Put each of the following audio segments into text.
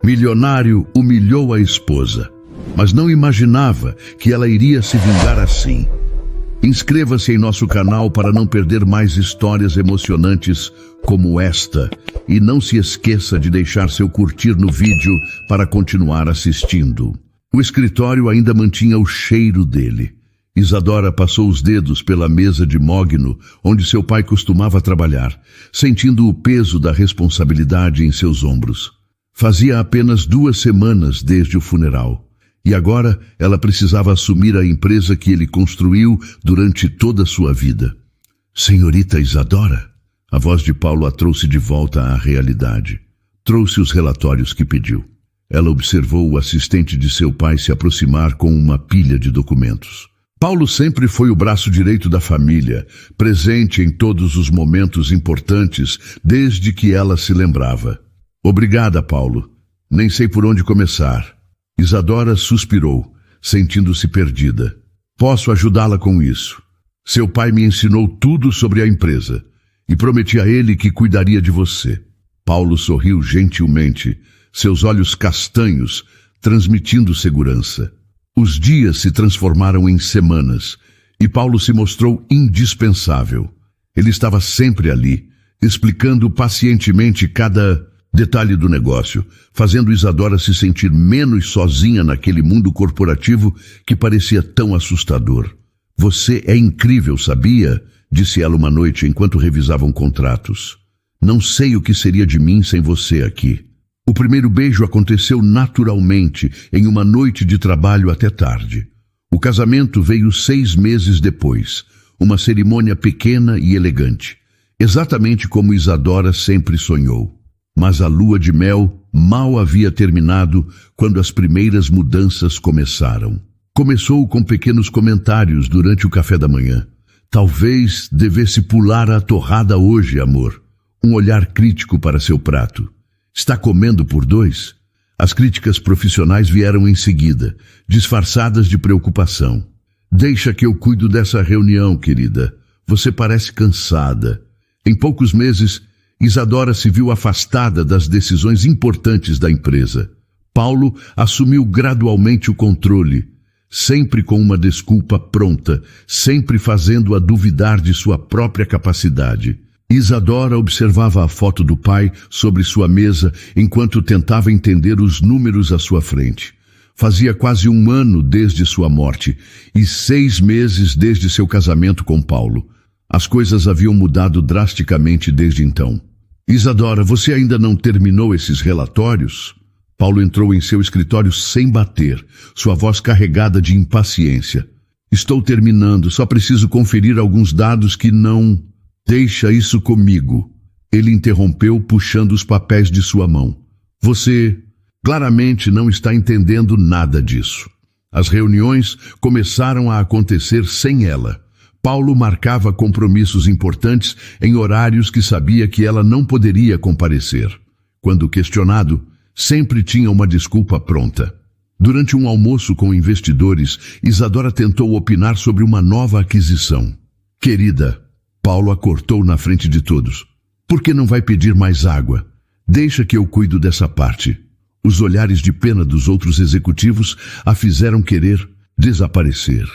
Milionário humilhou a esposa, mas não imaginava que ela iria se vingar assim. Inscreva-se em nosso canal para não perder mais histórias emocionantes como esta. E não se esqueça de deixar seu curtir no vídeo para continuar assistindo. O escritório ainda mantinha o cheiro dele. Isadora passou os dedos pela mesa de mogno onde seu pai costumava trabalhar, sentindo o peso da responsabilidade em seus ombros. Fazia apenas 2 semanas desde o funeral. E agora ela precisava assumir a empresa que ele construiu durante toda a sua vida. Senhorita Isadora, a voz de Paulo a trouxe de volta à realidade. Trouxe os relatórios que pediu. Ela observou o assistente de seu pai se aproximar com uma pilha de documentos. Paulo sempre foi o braço direito da família, presente em todos os momentos importantes desde que ela se lembrava. Obrigada, Paulo. Nem sei por onde começar. Isadora suspirou, sentindo-se perdida. Posso ajudá-la com isso. Seu pai me ensinou tudo sobre a empresa e prometi a ele que cuidaria de você. Paulo sorriu gentilmente, seus olhos castanhos transmitindo segurança. Os dias se transformaram em semanas e Paulo se mostrou indispensável. Ele estava sempre ali, explicando pacientemente cada detalhe do negócio, fazendo Isadora se sentir menos sozinha naquele mundo corporativo que parecia tão assustador. Você é incrível, sabia? Disse ela uma noite enquanto revisavam contratos. Não sei o que seria de mim sem você aqui. O primeiro beijo aconteceu naturalmente em uma noite de trabalho até tarde. O casamento veio 6 meses depois, uma cerimônia pequena e elegante, exatamente como Isadora sempre sonhou. Mas a lua de mel mal havia terminado quando as primeiras mudanças começaram. Começou com pequenos comentários durante o café da manhã. Talvez devesse pular a torrada hoje, amor. Um olhar crítico para seu prato. Está comendo por 2? As críticas profissionais vieram em seguida, disfarçadas de preocupação. Deixa que eu cuido dessa reunião, querida. Você parece cansada. Em poucos meses, Isadora se viu afastada das decisões importantes da empresa. Paulo assumiu gradualmente o controle, sempre com uma desculpa pronta, sempre fazendo-a duvidar de sua própria capacidade. Isadora observava a foto do pai sobre sua mesa enquanto tentava entender os números à sua frente. Fazia quase 1 ano desde sua morte e 6 meses desde seu casamento com Paulo. As coisas haviam mudado drasticamente desde então. Isadora, você ainda não terminou esses relatórios? Paulo entrou em seu escritório sem bater, sua voz carregada de impaciência. Estou terminando, só preciso conferir alguns dados que não... Deixa isso comigo. Ele interrompeu, puxando os papéis de sua mão. Você claramente não está entendendo nada disso. As reuniões começaram a acontecer sem ela. Paulo marcava compromissos importantes em horários que sabia que ela não poderia comparecer. Quando questionado, sempre tinha uma desculpa pronta. Durante um almoço com investidores, Isadora tentou opinar sobre uma nova aquisição. Querida, Paulo a cortou na frente de todos. Por que não vai pedir mais água? Deixa que eu cuido dessa parte. Os olhares de pena dos outros executivos a fizeram querer desaparecer.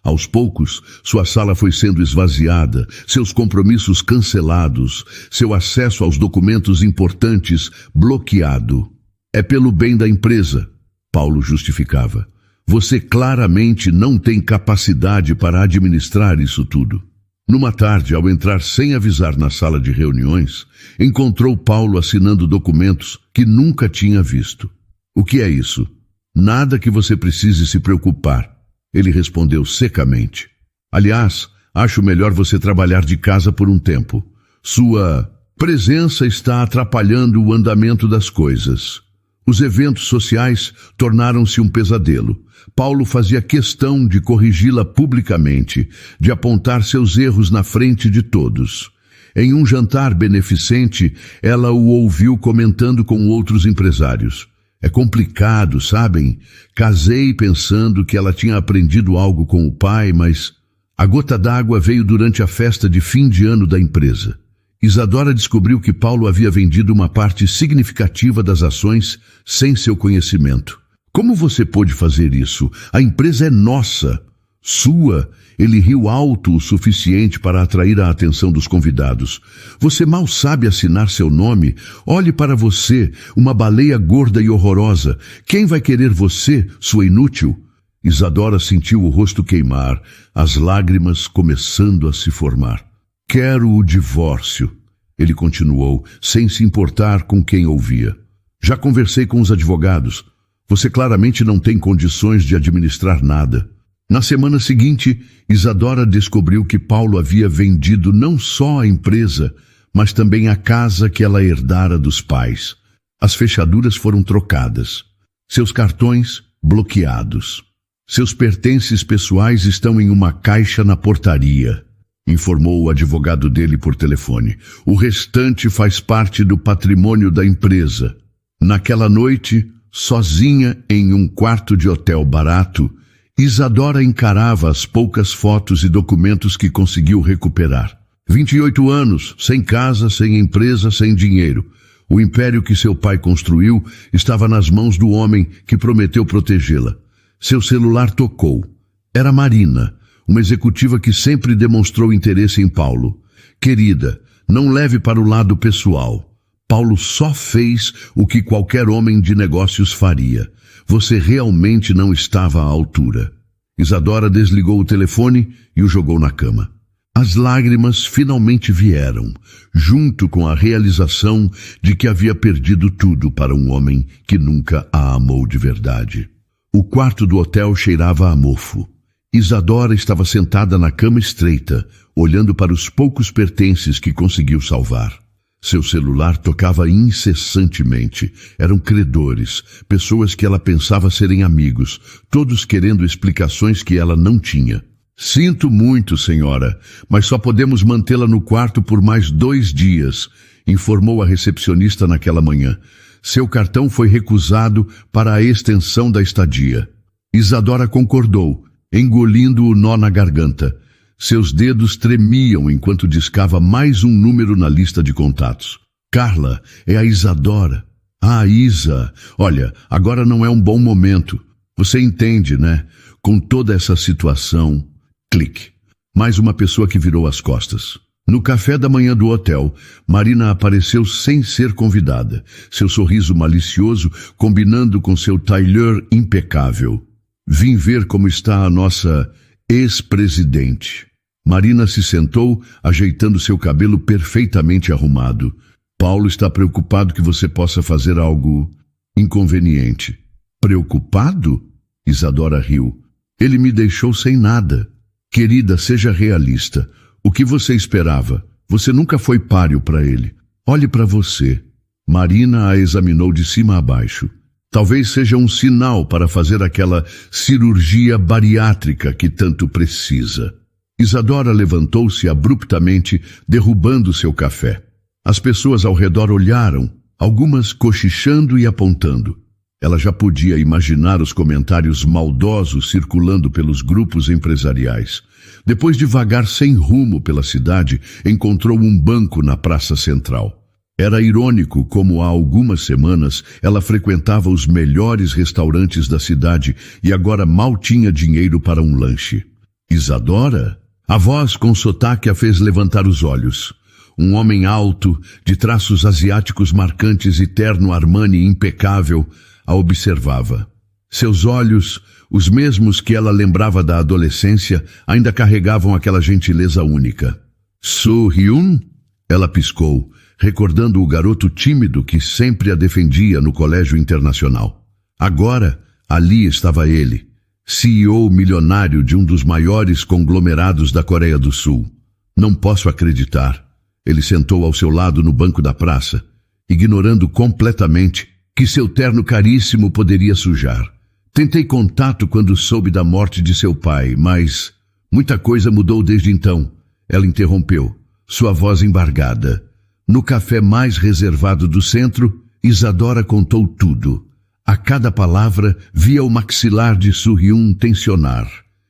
Aos poucos, sua sala foi sendo esvaziada, seus compromissos cancelados, seu acesso aos documentos importantes bloqueado. É pelo bem da empresa, Paulo justificava. Você claramente não tem capacidade para administrar isso tudo. Numa tarde, ao entrar sem avisar na sala de reuniões, encontrou Paulo assinando documentos que nunca tinha visto. O que é isso? Nada que você precise se preocupar. Ele respondeu secamente. Aliás, acho melhor você trabalhar de casa por um tempo. Sua presença está atrapalhando o andamento das coisas. Os eventos sociais tornaram-se um pesadelo. Paulo fazia questão de corrigi-la publicamente, de apontar seus erros na frente de todos. Em um jantar beneficente, ela o ouviu comentando com outros empresários. É complicado, sabem? Casei pensando que ela tinha aprendido algo com o pai, mas a gota d'água veio durante a festa de fim de ano da empresa. Isadora descobriu que Paulo havia vendido uma parte significativa das ações sem seu conhecimento. Como você pôde fazer isso? A empresa é nossa. Sua. Ele riu alto o suficiente para atrair a atenção dos convidados. Você mal sabe assinar seu nome? Olhe para você, uma baleia gorda e horrorosa. Quem vai querer você, sua inútil? Isadora sentiu o rosto queimar, as lágrimas começando a se formar. Quero o divórcio, ele continuou, sem se importar com quem ouvia. Já conversei com os advogados. Você claramente não tem condições de administrar nada. Na semana seguinte, Isadora descobriu que Paulo havia vendido não só a empresa, mas também a casa que ela herdara dos pais. As fechaduras foram trocadas. Seus cartões bloqueados. Seus pertences pessoais estão em uma caixa na portaria, informou o advogado dele por telefone. O restante faz parte do patrimônio da empresa. Naquela noite, sozinha em um quarto de hotel barato, Isadora encarava as poucas fotos e documentos que conseguiu recuperar. 28 anos, sem casa, sem empresa, sem dinheiro. O império que seu pai construiu estava nas mãos do homem que prometeu protegê-la. Seu celular tocou. Era Marina, uma executiva que sempre demonstrou interesse em Paulo. Querida, não leve para o lado pessoal. Paulo só fez o que qualquer homem de negócios faria. Você realmente não estava à altura. Isadora desligou o telefone e o jogou na cama. As lágrimas finalmente vieram, junto com a realização de que havia perdido tudo para um homem que nunca a amou de verdade. O quarto do hotel cheirava a mofo. Isadora estava sentada na cama estreita, olhando para os poucos pertences que conseguiu salvar. Seu celular tocava incessantemente. Eram credores, pessoas que ela pensava serem amigos, todos querendo explicações que ela não tinha. Sinto muito, senhora, mas só podemos mantê-la no quarto por mais 2 dias, informou a recepcionista naquela manhã. Seu cartão foi recusado para a extensão da estadia. Isadora concordou, engolindo o nó na garganta. Seus dedos tremiam enquanto discava mais um número na lista de contatos. Carla, é a Isadora. Ah, Isa, olha, agora não é um bom momento. Você entende, né? Com toda essa situação... Clique. Mais uma pessoa que virou as costas. No café da manhã do hotel, Marina apareceu sem ser convidada. Seu sorriso malicioso combinando com seu tailleur impecável. Vim ver como está a nossa... ex-presidente. Marina se sentou, ajeitando seu cabelo perfeitamente arrumado. Paulo está preocupado que você possa fazer algo inconveniente. Preocupado? Isadora riu. Ele me deixou sem nada. Querida, seja realista. O que você esperava? Você nunca foi páreo para ele. Olhe para você. Marina a examinou de cima a baixo. Talvez seja um sinal para fazer aquela cirurgia bariátrica que tanto precisa. Isadora levantou-se abruptamente, derrubando seu café. As pessoas ao redor olharam, algumas cochichando e apontando. Ela já podia imaginar os comentários maldosos circulando pelos grupos empresariais. Depois de vagar sem rumo pela cidade, encontrou um banco na praça central. Era irônico como há algumas semanas ela frequentava os melhores restaurantes da cidade e agora mal tinha dinheiro para um lanche. Isadora? A voz com sotaque a fez levantar os olhos. Um homem alto, de traços asiáticos marcantes e terno Armani impecável, a observava. Seus olhos, os mesmos que ela lembrava da adolescência, ainda carregavam aquela gentileza única. Soo-hyun? Ela piscou, recordando o garoto tímido que sempre a defendia no colégio internacional. Agora, ali estava ele, CEO milionário de um dos maiores conglomerados da Coreia do Sul. Não posso acreditar. Ele sentou ao seu lado no banco da praça, ignorando completamente que seu terno caríssimo poderia sujar. Tentei contato quando soube da morte de seu pai, mas muita coisa mudou desde então. Ela interrompeu, sua voz embargada. No café mais reservado do centro, Isadora contou tudo. A cada palavra via o maxilar de Soo-hyun tensionar.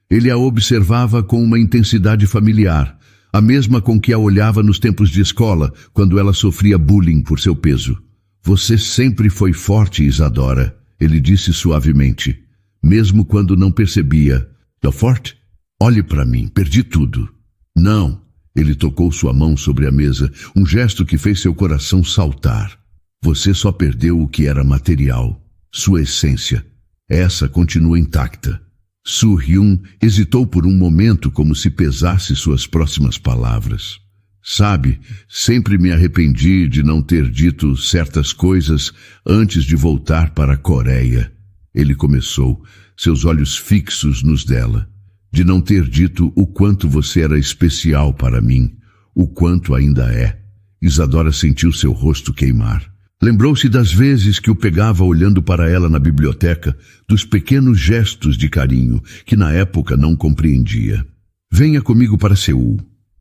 Ele a observava com uma intensidade familiar, A mesma com que a olhava nos tempos de escola, quando ela sofria bullying por seu peso. Você sempre foi forte, Isadora, ele disse suavemente, mesmo quando não percebia. Tô forte? Olhe para mim, perdi tudo. Não, ele tocou sua mão sobre a mesa, um gesto que fez seu coração saltar. Você só perdeu o que era material, sua essência. Essa continua intacta. Soo-hyun hesitou por um momento como se pesasse suas próximas palavras. Sabe, sempre me arrependi de não ter dito certas coisas antes de voltar para a Coreia. Ele começou, seus olhos fixos nos dela. De não ter dito o quanto você era especial para mim, o quanto ainda é. Isadora sentiu seu rosto queimar. Lembrou-se das vezes que o pegava olhando para ela na biblioteca, dos pequenos gestos de carinho que na época não compreendia. Venha comigo para Seul,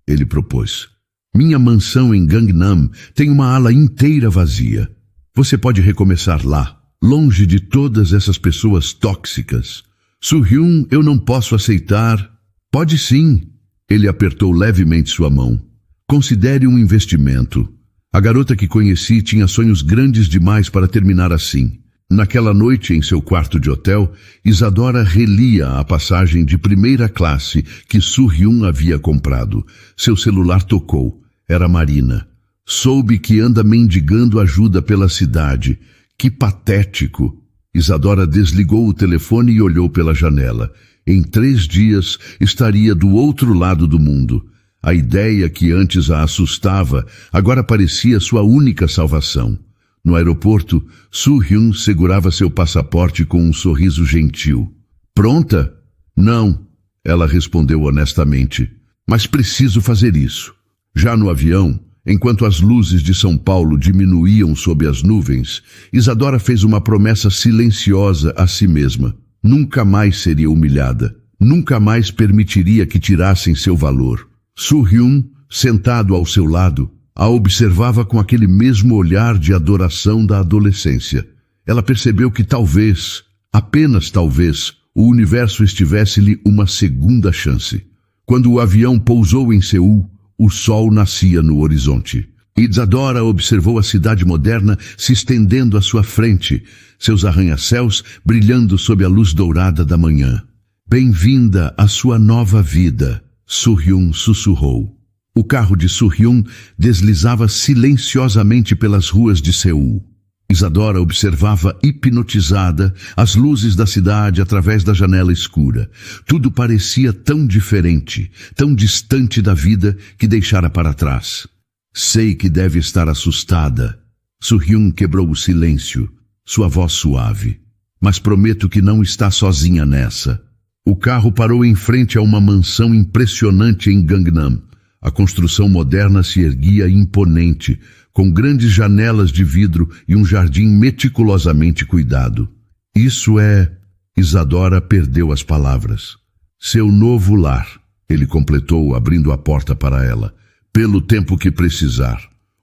ele propôs. Minha mansão em Gangnam tem uma ala inteira vazia. Você pode recomeçar lá, longe de todas essas pessoas tóxicas. Soo-hyun, eu não posso aceitar. Pode sim. Ele apertou levemente sua mão. Considere um investimento. A garota que conheci tinha sonhos grandes demais para terminar assim. Naquela noite, em seu quarto de hotel, Isadora relia a passagem de primeira classe que Soo-hyun havia comprado. Seu celular tocou. Era Marina. Soube que anda mendigando ajuda pela cidade. Que patético! Isadora desligou o telefone e olhou pela janela. Em 3 dias, estaria do outro lado do mundo. A ideia que antes a assustava, agora parecia sua única salvação. No aeroporto, Soo-hyun segurava seu passaporte com um sorriso gentil. Pronta? Não, ela respondeu honestamente. Mas preciso fazer isso. Já no avião, enquanto as luzes de São Paulo diminuíam sob as nuvens, Isadora fez uma promessa silenciosa a si mesma. Nunca mais seria humilhada. Nunca mais permitiria que tirassem seu valor. Soo-hyun, sentado ao seu lado, a observava com aquele mesmo olhar de adoração da adolescência. Ela percebeu que talvez, apenas talvez, o universo estivesse-lhe uma segunda chance. Quando o avião pousou em Seul, o sol nascia no horizonte. Isadora observou a cidade moderna se estendendo à sua frente, seus arranha-céus brilhando sob a luz dourada da manhã. Bem-vinda à sua nova vida, Soo-hyun sussurrou. O carro de Soo-hyun deslizava silenciosamente pelas ruas de Seul. Isadora observava hipnotizada as luzes da cidade através da janela escura. Tudo parecia tão diferente, tão distante da vida que deixara para trás. Sei que deve estar assustada. Soo-hyun quebrou o silêncio, sua voz suave. Mas prometo que não está sozinha nessa. O carro parou em frente a uma mansão impressionante em Gangnam. A construção moderna se erguia imponente, com grandes janelas de vidro e um jardim meticulosamente cuidado. Isso é... Isadora perdeu as palavras. Seu novo lar, ele completou, abrindo a porta para ela. Pelo tempo que precisar.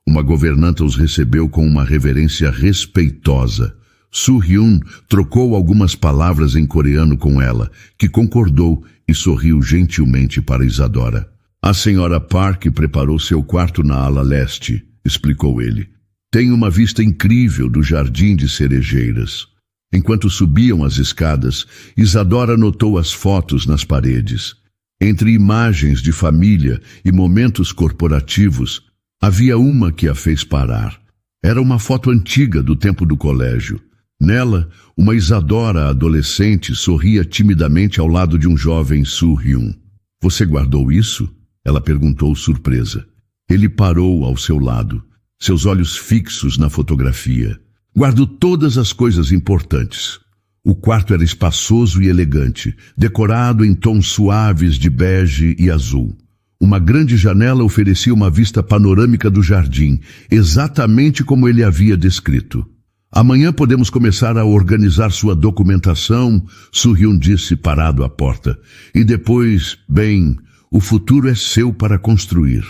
Uma governanta os recebeu com uma reverência respeitosa. Soo-hyun trocou algumas palavras em coreano com ela, que concordou e sorriu gentilmente para Isadora. A senhora Park preparou seu quarto na ala leste, explicou ele. Tem uma vista incrível do jardim de cerejeiras. Enquanto subiam as escadas, Isadora notou as fotos nas paredes. Entre imagens de família e momentos corporativos, havia uma que a fez parar. Era uma foto antiga do tempo do colégio. Nela, uma Isadora adolescente sorria timidamente ao lado de um jovem Soo-hyun. Você guardou isso? Ela perguntou surpresa. Ele parou ao seu lado, seus olhos fixos na fotografia. Guardo todas as coisas importantes. O quarto era espaçoso e elegante, decorado em tons suaves de bege e azul. Uma grande janela oferecia uma vista panorâmica do jardim, exatamente como ele havia descrito. Amanhã podemos começar a organizar sua documentação, Soo-hyun disse parado à porta. E depois, bem, o futuro é seu para construir.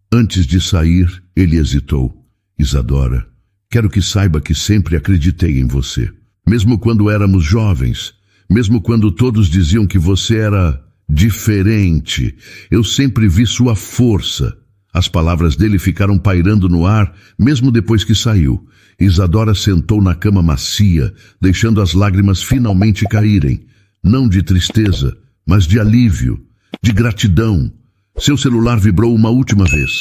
Antes de sair, ele hesitou. Isadora, quero que saiba que sempre acreditei em você. Mesmo quando éramos jovens, mesmo quando todos diziam que você era... Diferente. Eu sempre vi sua força. As palavras dele ficaram pairando no ar, mesmo depois que saiu. Isadora sentou na cama macia, deixando as lágrimas finalmente caírem. Não de tristeza, mas de alívio, de gratidão. Seu celular vibrou uma última vez.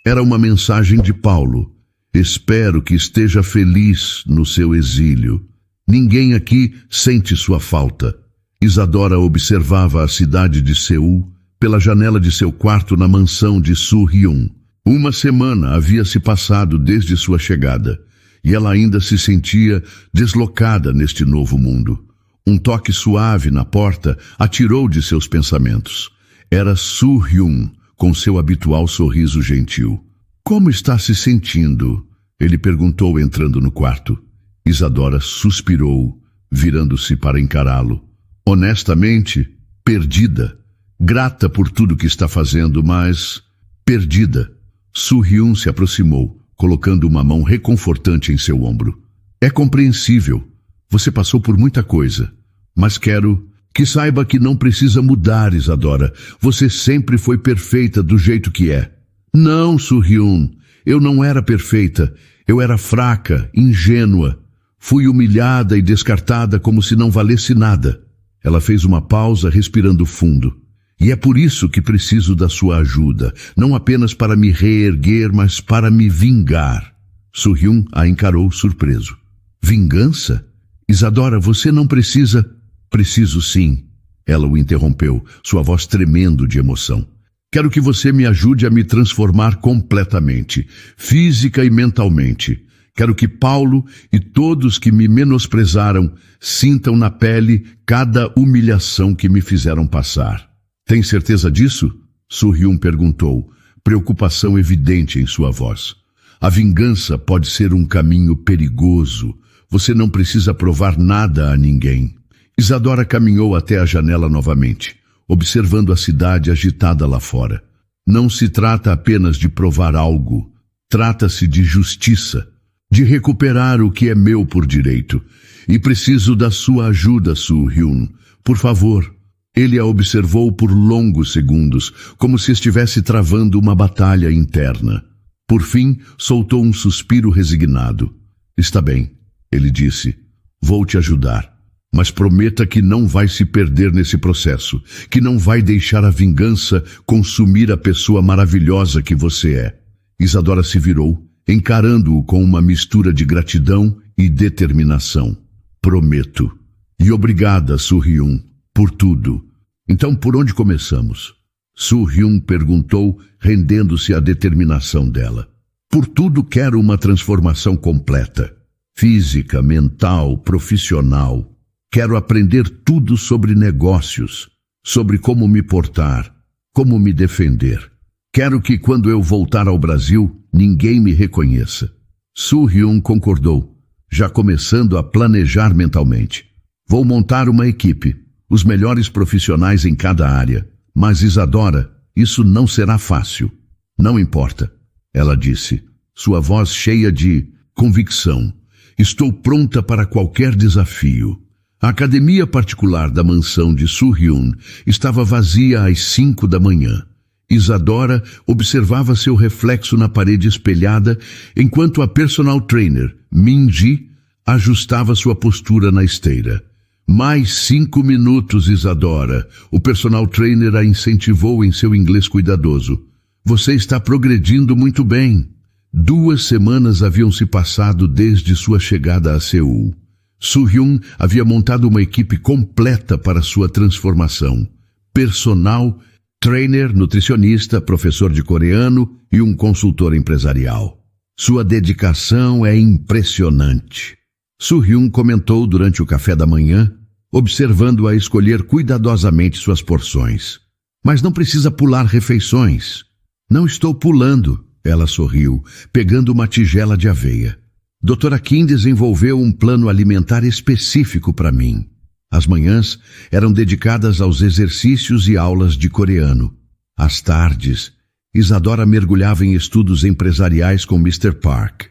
Era uma mensagem de Paulo. Espero que esteja feliz no seu exílio. Ninguém aqui sente sua falta. Isadora observava a cidade de Seul pela janela de seu quarto na mansão de Soo-hyun. Uma semana havia se passado desde sua chegada, e ela ainda se sentia deslocada neste novo mundo. Um toque suave na porta a tirou de seus pensamentos. Era Soo-hyun, com seu habitual sorriso gentil. Como está se sentindo? Ele perguntou entrando no quarto. Isadora suspirou, virando-se para encará-lo. Honestamente, perdida. Grata por tudo que está fazendo, mas perdida. Soo-hyun se aproximou, colocando uma mão reconfortante em seu ombro. É compreensível. Você passou por muita coisa. Mas quero que saiba que não precisa mudar, Isadora. Você sempre foi perfeita do jeito que é. Não, Soo-hyun. Eu não era perfeita. Eu era fraca, ingênua. Fui humilhada e descartada como se não valesse nada. Ela fez uma pausa, respirando fundo. E é por isso que preciso da sua ajuda, não apenas para me reerguer, mas para me vingar. Soo-hyun a encarou surpreso. Vingança? Isadora, você não precisa... Preciso sim. Ela o interrompeu, sua voz tremendo de emoção. Quero que você me ajude a me transformar completamente, física e mentalmente. Quero que Paulo e todos que me menosprezaram sintam na pele cada humilhação que me fizeram passar. Tem certeza disso? Soo-hyun perguntou, preocupação evidente em sua voz. A vingança pode ser um caminho perigoso. Você não precisa provar nada a ninguém. Isadora caminhou até a janela novamente, observando a cidade agitada lá fora. Não se trata apenas de provar algo. Trata-se de justiça, de recuperar o que é meu por direito. E preciso da sua ajuda, Soo-hyun. Por favor. Ele a observou por longos segundos, como se estivesse travando uma batalha interna. Por fim, soltou um suspiro resignado. Está bem, ele disse. Vou te ajudar. Mas prometa que não vai se perder nesse processo, que não vai deixar a vingança consumir a pessoa maravilhosa que você é. Isadora se virou, encarando-o com uma mistura de gratidão e determinação. Prometo. E obrigada, Soo-hyun, por tudo. Então, por onde começamos? Soo-hyun perguntou, rendendo-se à determinação dela. Por tudo quero uma transformação completa. Física, mental, profissional. Quero aprender tudo sobre negócios, sobre como me portar, como me defender. Quero que quando eu voltar ao Brasil, ninguém me reconheça. Soo-hyun concordou, já começando a planejar mentalmente. Vou montar uma equipe, os melhores profissionais em cada área. Mas, Isadora, isso não será fácil. Não importa, ela disse, sua voz cheia de convicção. Estou pronta para qualquer desafio. A academia particular da mansão de Soo-hyun estava vazia às 5 da manhã. Isadora observava seu reflexo na parede espelhada, enquanto a personal trainer, Min-ji, ajustava sua postura na esteira. Mais 5 minutos, Isadora. O personal trainer a incentivou em seu inglês cuidadoso. Você está progredindo muito bem. 2 semanas haviam se passado desde sua chegada a Seul. Soo-hyun havia montado uma equipe completa para sua transformação. Personal, trainer, nutricionista, professor de coreano e um consultor empresarial. Sua dedicação é impressionante. Soo-hyun comentou durante o café da manhã, observando-a escolher cuidadosamente suas porções. Mas não precisa pular refeições. Não estou pulando, ela sorriu, pegando uma tigela de aveia. Dra. Kim desenvolveu um plano alimentar específico para mim. As manhãs eram dedicadas aos exercícios e aulas de coreano. Às tardes, Isadora mergulhava em estudos empresariais com Mr. Park,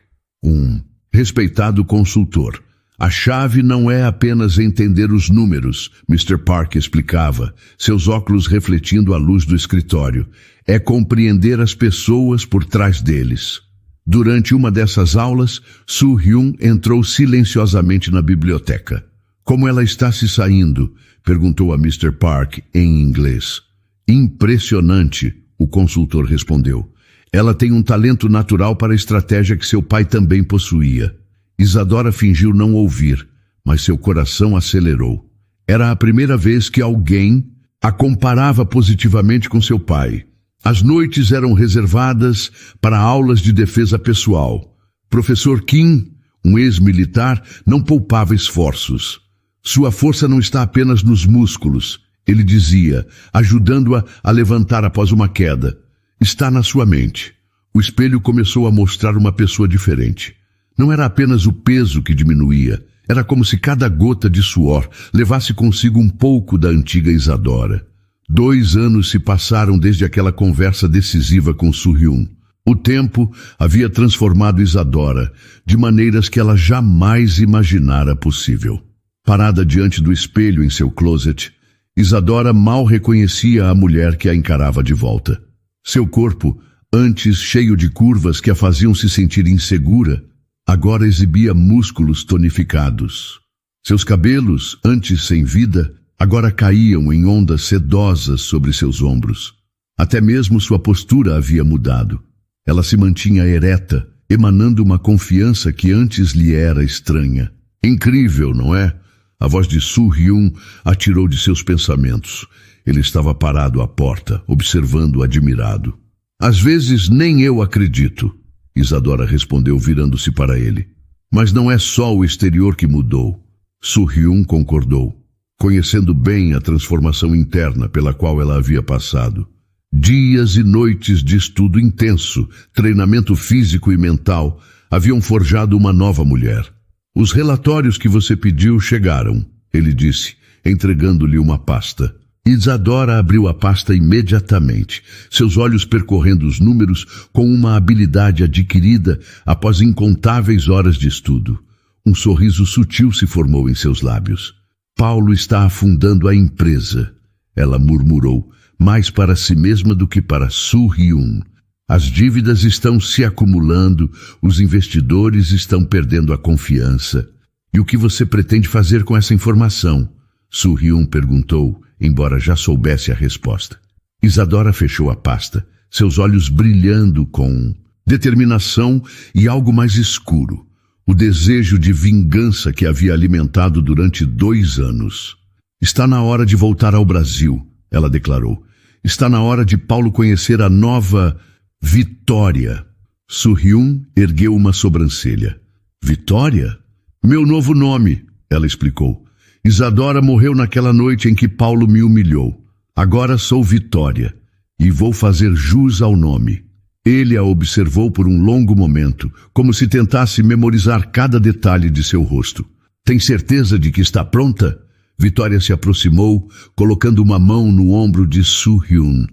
um respeitado consultor, A chave não é apenas entender os números, Mr. Park explicava, seus óculos refletindo a luz do escritório. É compreender as pessoas por trás deles. Durante uma dessas aulas, Soo-hyun entrou silenciosamente na biblioteca. Como ela está se saindo? Perguntou a Mr. Park em inglês. Impressionante, o consultor respondeu. Ela tem um talento natural para a estratégia que seu pai também possuía. Isadora fingiu não ouvir, mas seu coração acelerou. Era a primeira vez que alguém a comparava positivamente com seu pai. As noites eram reservadas para aulas de defesa pessoal. Professor Kim, um ex-militar, não poupava esforços. Sua força não está apenas nos músculos, ele dizia, ajudando-a a levantar após uma queda. Está na sua mente. O espelho começou a mostrar uma pessoa diferente. Não era apenas o peso que diminuía, era como se cada gota de suor levasse consigo um pouco da antiga Isadora. 2 anos se passaram desde aquela conversa decisiva com Soo-hyun. O tempo havia transformado Isadora de maneiras que ela jamais imaginara possível. Parada diante do espelho em seu closet, Isadora mal reconhecia a mulher que a encarava de volta. Seu corpo, antes cheio de curvas que a faziam se sentir insegura, agora exibia músculos tonificados. Seus cabelos, antes sem vida, agora caíam em ondas sedosas sobre seus ombros. Até mesmo sua postura havia mudado. Ela se mantinha ereta, emanando uma confiança que antes lhe era estranha. Incrível, não é? A voz de Soo-hyun a tirou de seus pensamentos. Ele estava parado à porta, observando admirado. Às vezes nem eu acredito, Isadora respondeu virando-se para ele. Mas não é só o exterior que mudou. Soo-hyun concordou, conhecendo bem a transformação interna pela qual ela havia passado. Dias e noites de estudo intenso, treinamento físico e mental, haviam forjado uma nova mulher. Os relatórios que você pediu chegaram, ele disse, entregando-lhe uma pasta. Isadora abriu a pasta imediatamente, seus olhos percorrendo os números com uma habilidade adquirida após incontáveis horas de estudo. Um sorriso sutil se formou em seus lábios. Paulo está afundando a empresa, ela murmurou, mais para si mesma do que para Soo-hyun. As dívidas estão se acumulando, os investidores estão perdendo a confiança. E o que você pretende fazer com essa informação? Soo-hyun perguntou, embora já soubesse a resposta. Isadora fechou a pasta, seus olhos brilhando com determinação e algo mais escuro. O desejo de vingança que havia alimentado durante 2 anos. Está na hora de voltar ao Brasil, ela declarou. Está na hora de Paulo conhecer a nova Vitória. Soo-hyun ergueu uma sobrancelha. Vitória? Meu novo nome, ela explicou. Isadora morreu naquela noite em que Paulo me humilhou. Agora sou Vitória, e vou fazer jus ao nome. Ele a observou por um longo momento, como se tentasse memorizar cada detalhe de seu rosto. Tem certeza de que está pronta? Vitória se aproximou, colocando uma mão no ombro de Soo-hyun.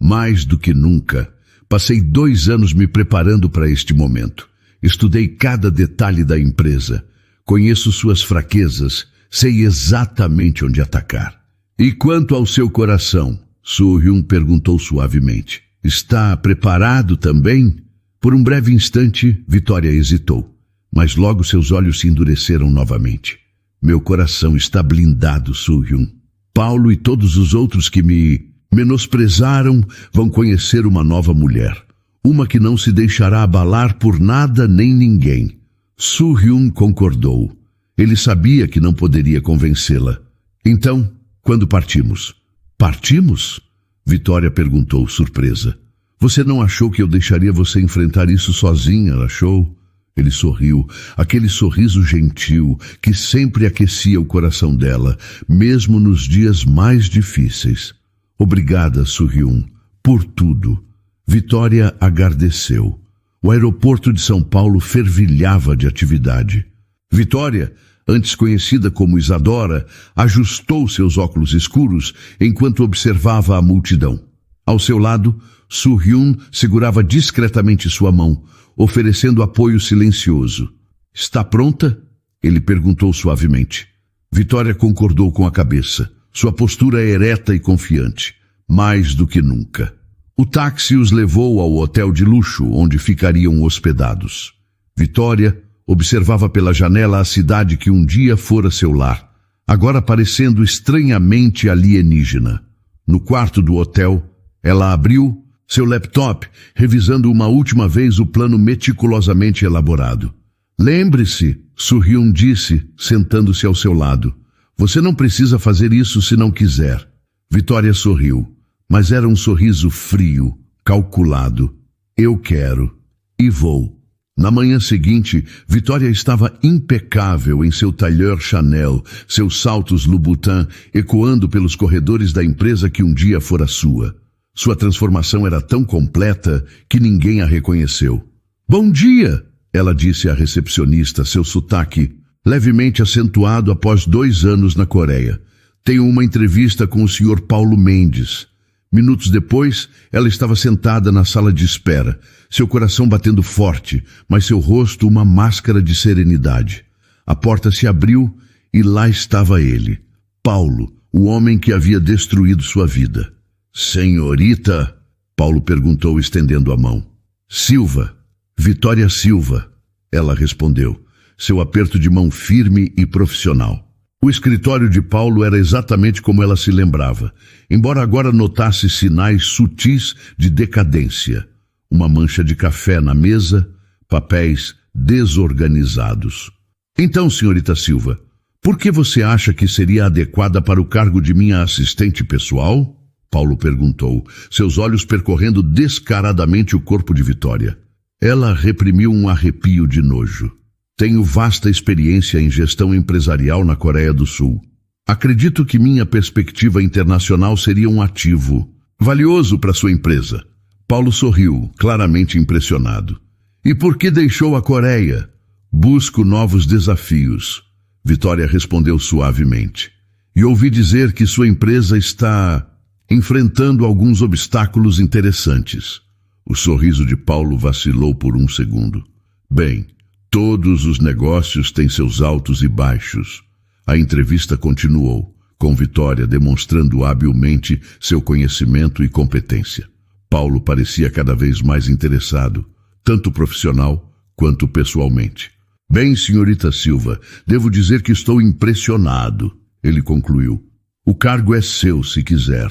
Mais do que nunca. Passei 2 anos me preparando para este momento. Estudei cada detalhe da empresa. Conheço suas fraquezas. Sei exatamente onde atacar. E quanto ao seu coração? Soo-hyun perguntou suavemente. Está preparado também? Por um breve instante, Vitória hesitou. Mas logo seus olhos se endureceram novamente. Meu coração está blindado, Soo-hyun. Paulo e todos os outros que me menosprezaram vão conhecer uma nova mulher. Uma que não se deixará abalar por nada nem ninguém. Soo-hyun concordou. Ele sabia que não poderia convencê-la. Então, quando partimos? Partimos? Vitória perguntou, surpresa. Você não achou que eu deixaria você enfrentar isso sozinha, achou? Ele sorriu, aquele sorriso gentil que sempre aquecia o coração dela, mesmo nos dias mais difíceis. Obrigada, Soo-hyun, por tudo. Vitória agradeceu. O aeroporto de São Paulo fervilhava de atividade. Vitória, antes conhecida como Isadora, ajustou seus óculos escuros enquanto observava a multidão. Ao seu lado, Soo-hyun segurava discretamente sua mão, oferecendo apoio silencioso. Está pronta? Ele perguntou suavemente. Vitória concordou com a cabeça. Sua postura ereta e confiante, mais do que nunca. O táxi os levou ao hotel de luxo, onde ficariam hospedados. Vitória observava pela janela a cidade que um dia fora seu lar, agora parecendo estranhamente alienígena. No quarto do hotel, ela abriu seu laptop, revisando uma última vez o plano meticulosamente elaborado. Lembre-se, Soo-hyun disse, sentando-se ao seu lado. Você não precisa fazer isso se não quiser. Vitória sorriu, mas era um sorriso frio, calculado. Eu quero e vou. Na manhã seguinte, Vitória estava impecável em seu tailleur Chanel, seus saltos Louboutin ecoando pelos corredores da empresa que um dia fora sua. Sua transformação era tão completa que ninguém a reconheceu. Bom dia, ela disse à recepcionista, seu sotaque levemente acentuado após 2 anos na Coreia. Tenho uma entrevista com o Sr. Paulo Mendes. Minutos depois, ela estava sentada na sala de espera, seu coração batendo forte, mas seu rosto uma máscara de serenidade. A porta se abriu e lá estava ele, Paulo, o homem que havia destruído sua vida. Senhorita? Paulo perguntou, estendendo a mão. Silva, Vitória Silva, ela respondeu, seu aperto de mão firme e profissional. O escritório de Paulo era exatamente como ela se lembrava, embora agora notasse sinais sutis de decadência. Uma mancha de café na mesa, papéis desorganizados. Então, senhorita Silva, por que você acha que seria adequada para o cargo de minha assistente pessoal? Paulo perguntou, seus olhos percorrendo descaradamente o corpo de Vitória. Ela reprimiu um arrepio de nojo. Tenho vasta experiência em gestão empresarial na Coreia do Sul. Acredito que minha perspectiva internacional seria um ativo valioso para sua empresa. Paulo sorriu, claramente impressionado. E por que deixou a Coreia? Busco novos desafios. Vitória respondeu suavemente. E ouvi dizer que sua empresa está enfrentando alguns obstáculos interessantes. O sorriso de Paulo vacilou por um segundo. Bem, todos os negócios têm seus altos e baixos. A entrevista continuou, com Vitória demonstrando habilmente seu conhecimento e competência. Paulo parecia cada vez mais interessado, tanto profissional quanto pessoalmente. Bem, senhorita Silva, devo dizer que estou impressionado, ele concluiu. O cargo é seu, se quiser.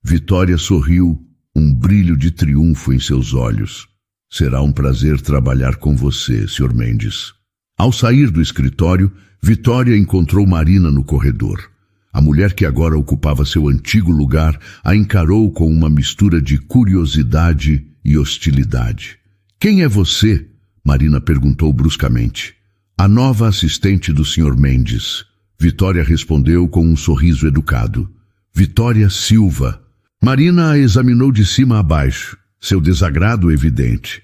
Vitória sorriu, um brilho de triunfo em seus olhos. Será um prazer trabalhar com você, Sr. Mendes. Ao sair do escritório, Vitória encontrou Marina no corredor. A mulher que agora ocupava seu antigo lugar a encarou com uma mistura de curiosidade e hostilidade. Quem é você? Marina perguntou bruscamente. A nova assistente do Sr. Mendes. Vitória respondeu com um sorriso educado. Vitória Silva. Marina a examinou de cima a baixo, seu desagrado evidente.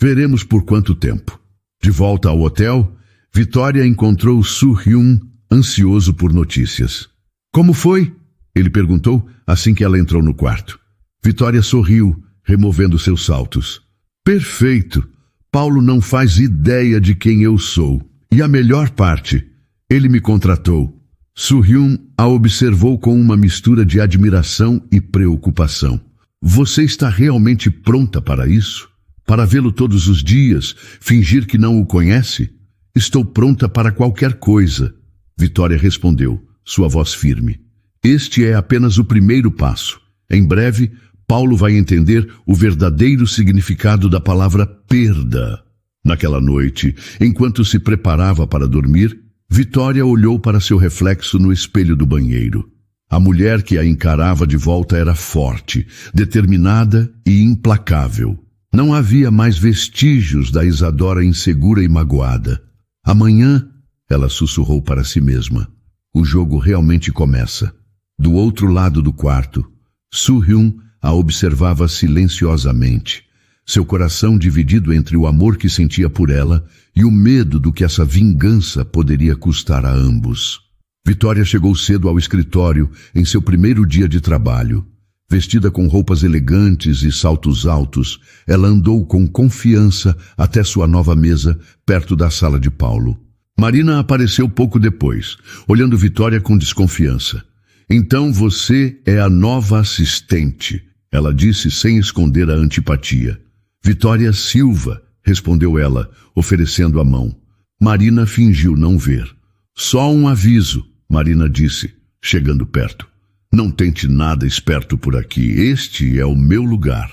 Veremos por quanto tempo. De volta ao hotel, Vitória encontrou Soo-hyun ansioso por notícias. Como foi? Ele perguntou assim que ela entrou no quarto. Vitória sorriu, removendo seus saltos. Perfeito. Paulo não faz ideia de quem eu sou. E a melhor parte, ele me contratou. Soo-hyun a observou com uma mistura de admiração e preocupação. Você está realmente pronta para isso? Para vê-lo todos os dias, fingir que não o conhece? Estou pronta para qualquer coisa. Vitória respondeu, sua voz firme. Este é apenas o primeiro passo. Em breve, Paulo vai entender o verdadeiro significado da palavra perda. Naquela noite, enquanto se preparava para dormir, Vitória olhou para seu reflexo no espelho do banheiro. A mulher que a encarava de volta era forte, determinada e implacável. Não havia mais vestígios da Isadora insegura e magoada. Amanhã, ela sussurrou para si mesma, o jogo realmente começa. Do outro lado do quarto, Soo-hyun a observava silenciosamente, seu coração dividido entre o amor que sentia por ela e o medo do que essa vingança poderia custar a ambos. Vitória chegou cedo ao escritório em seu primeiro dia de trabalho. Vestida com roupas elegantes e saltos altos, ela andou com confiança até sua nova mesa, perto da sala de Paulo. Marina apareceu pouco depois, olhando Vitória com desconfiança. Então você é a nova assistente, ela disse sem esconder a antipatia. Vitória Silva, respondeu ela, oferecendo a mão. Marina fingiu não ver. Só um aviso, Marina disse, chegando perto. Não tente nada esperto por aqui, este é o meu lugar.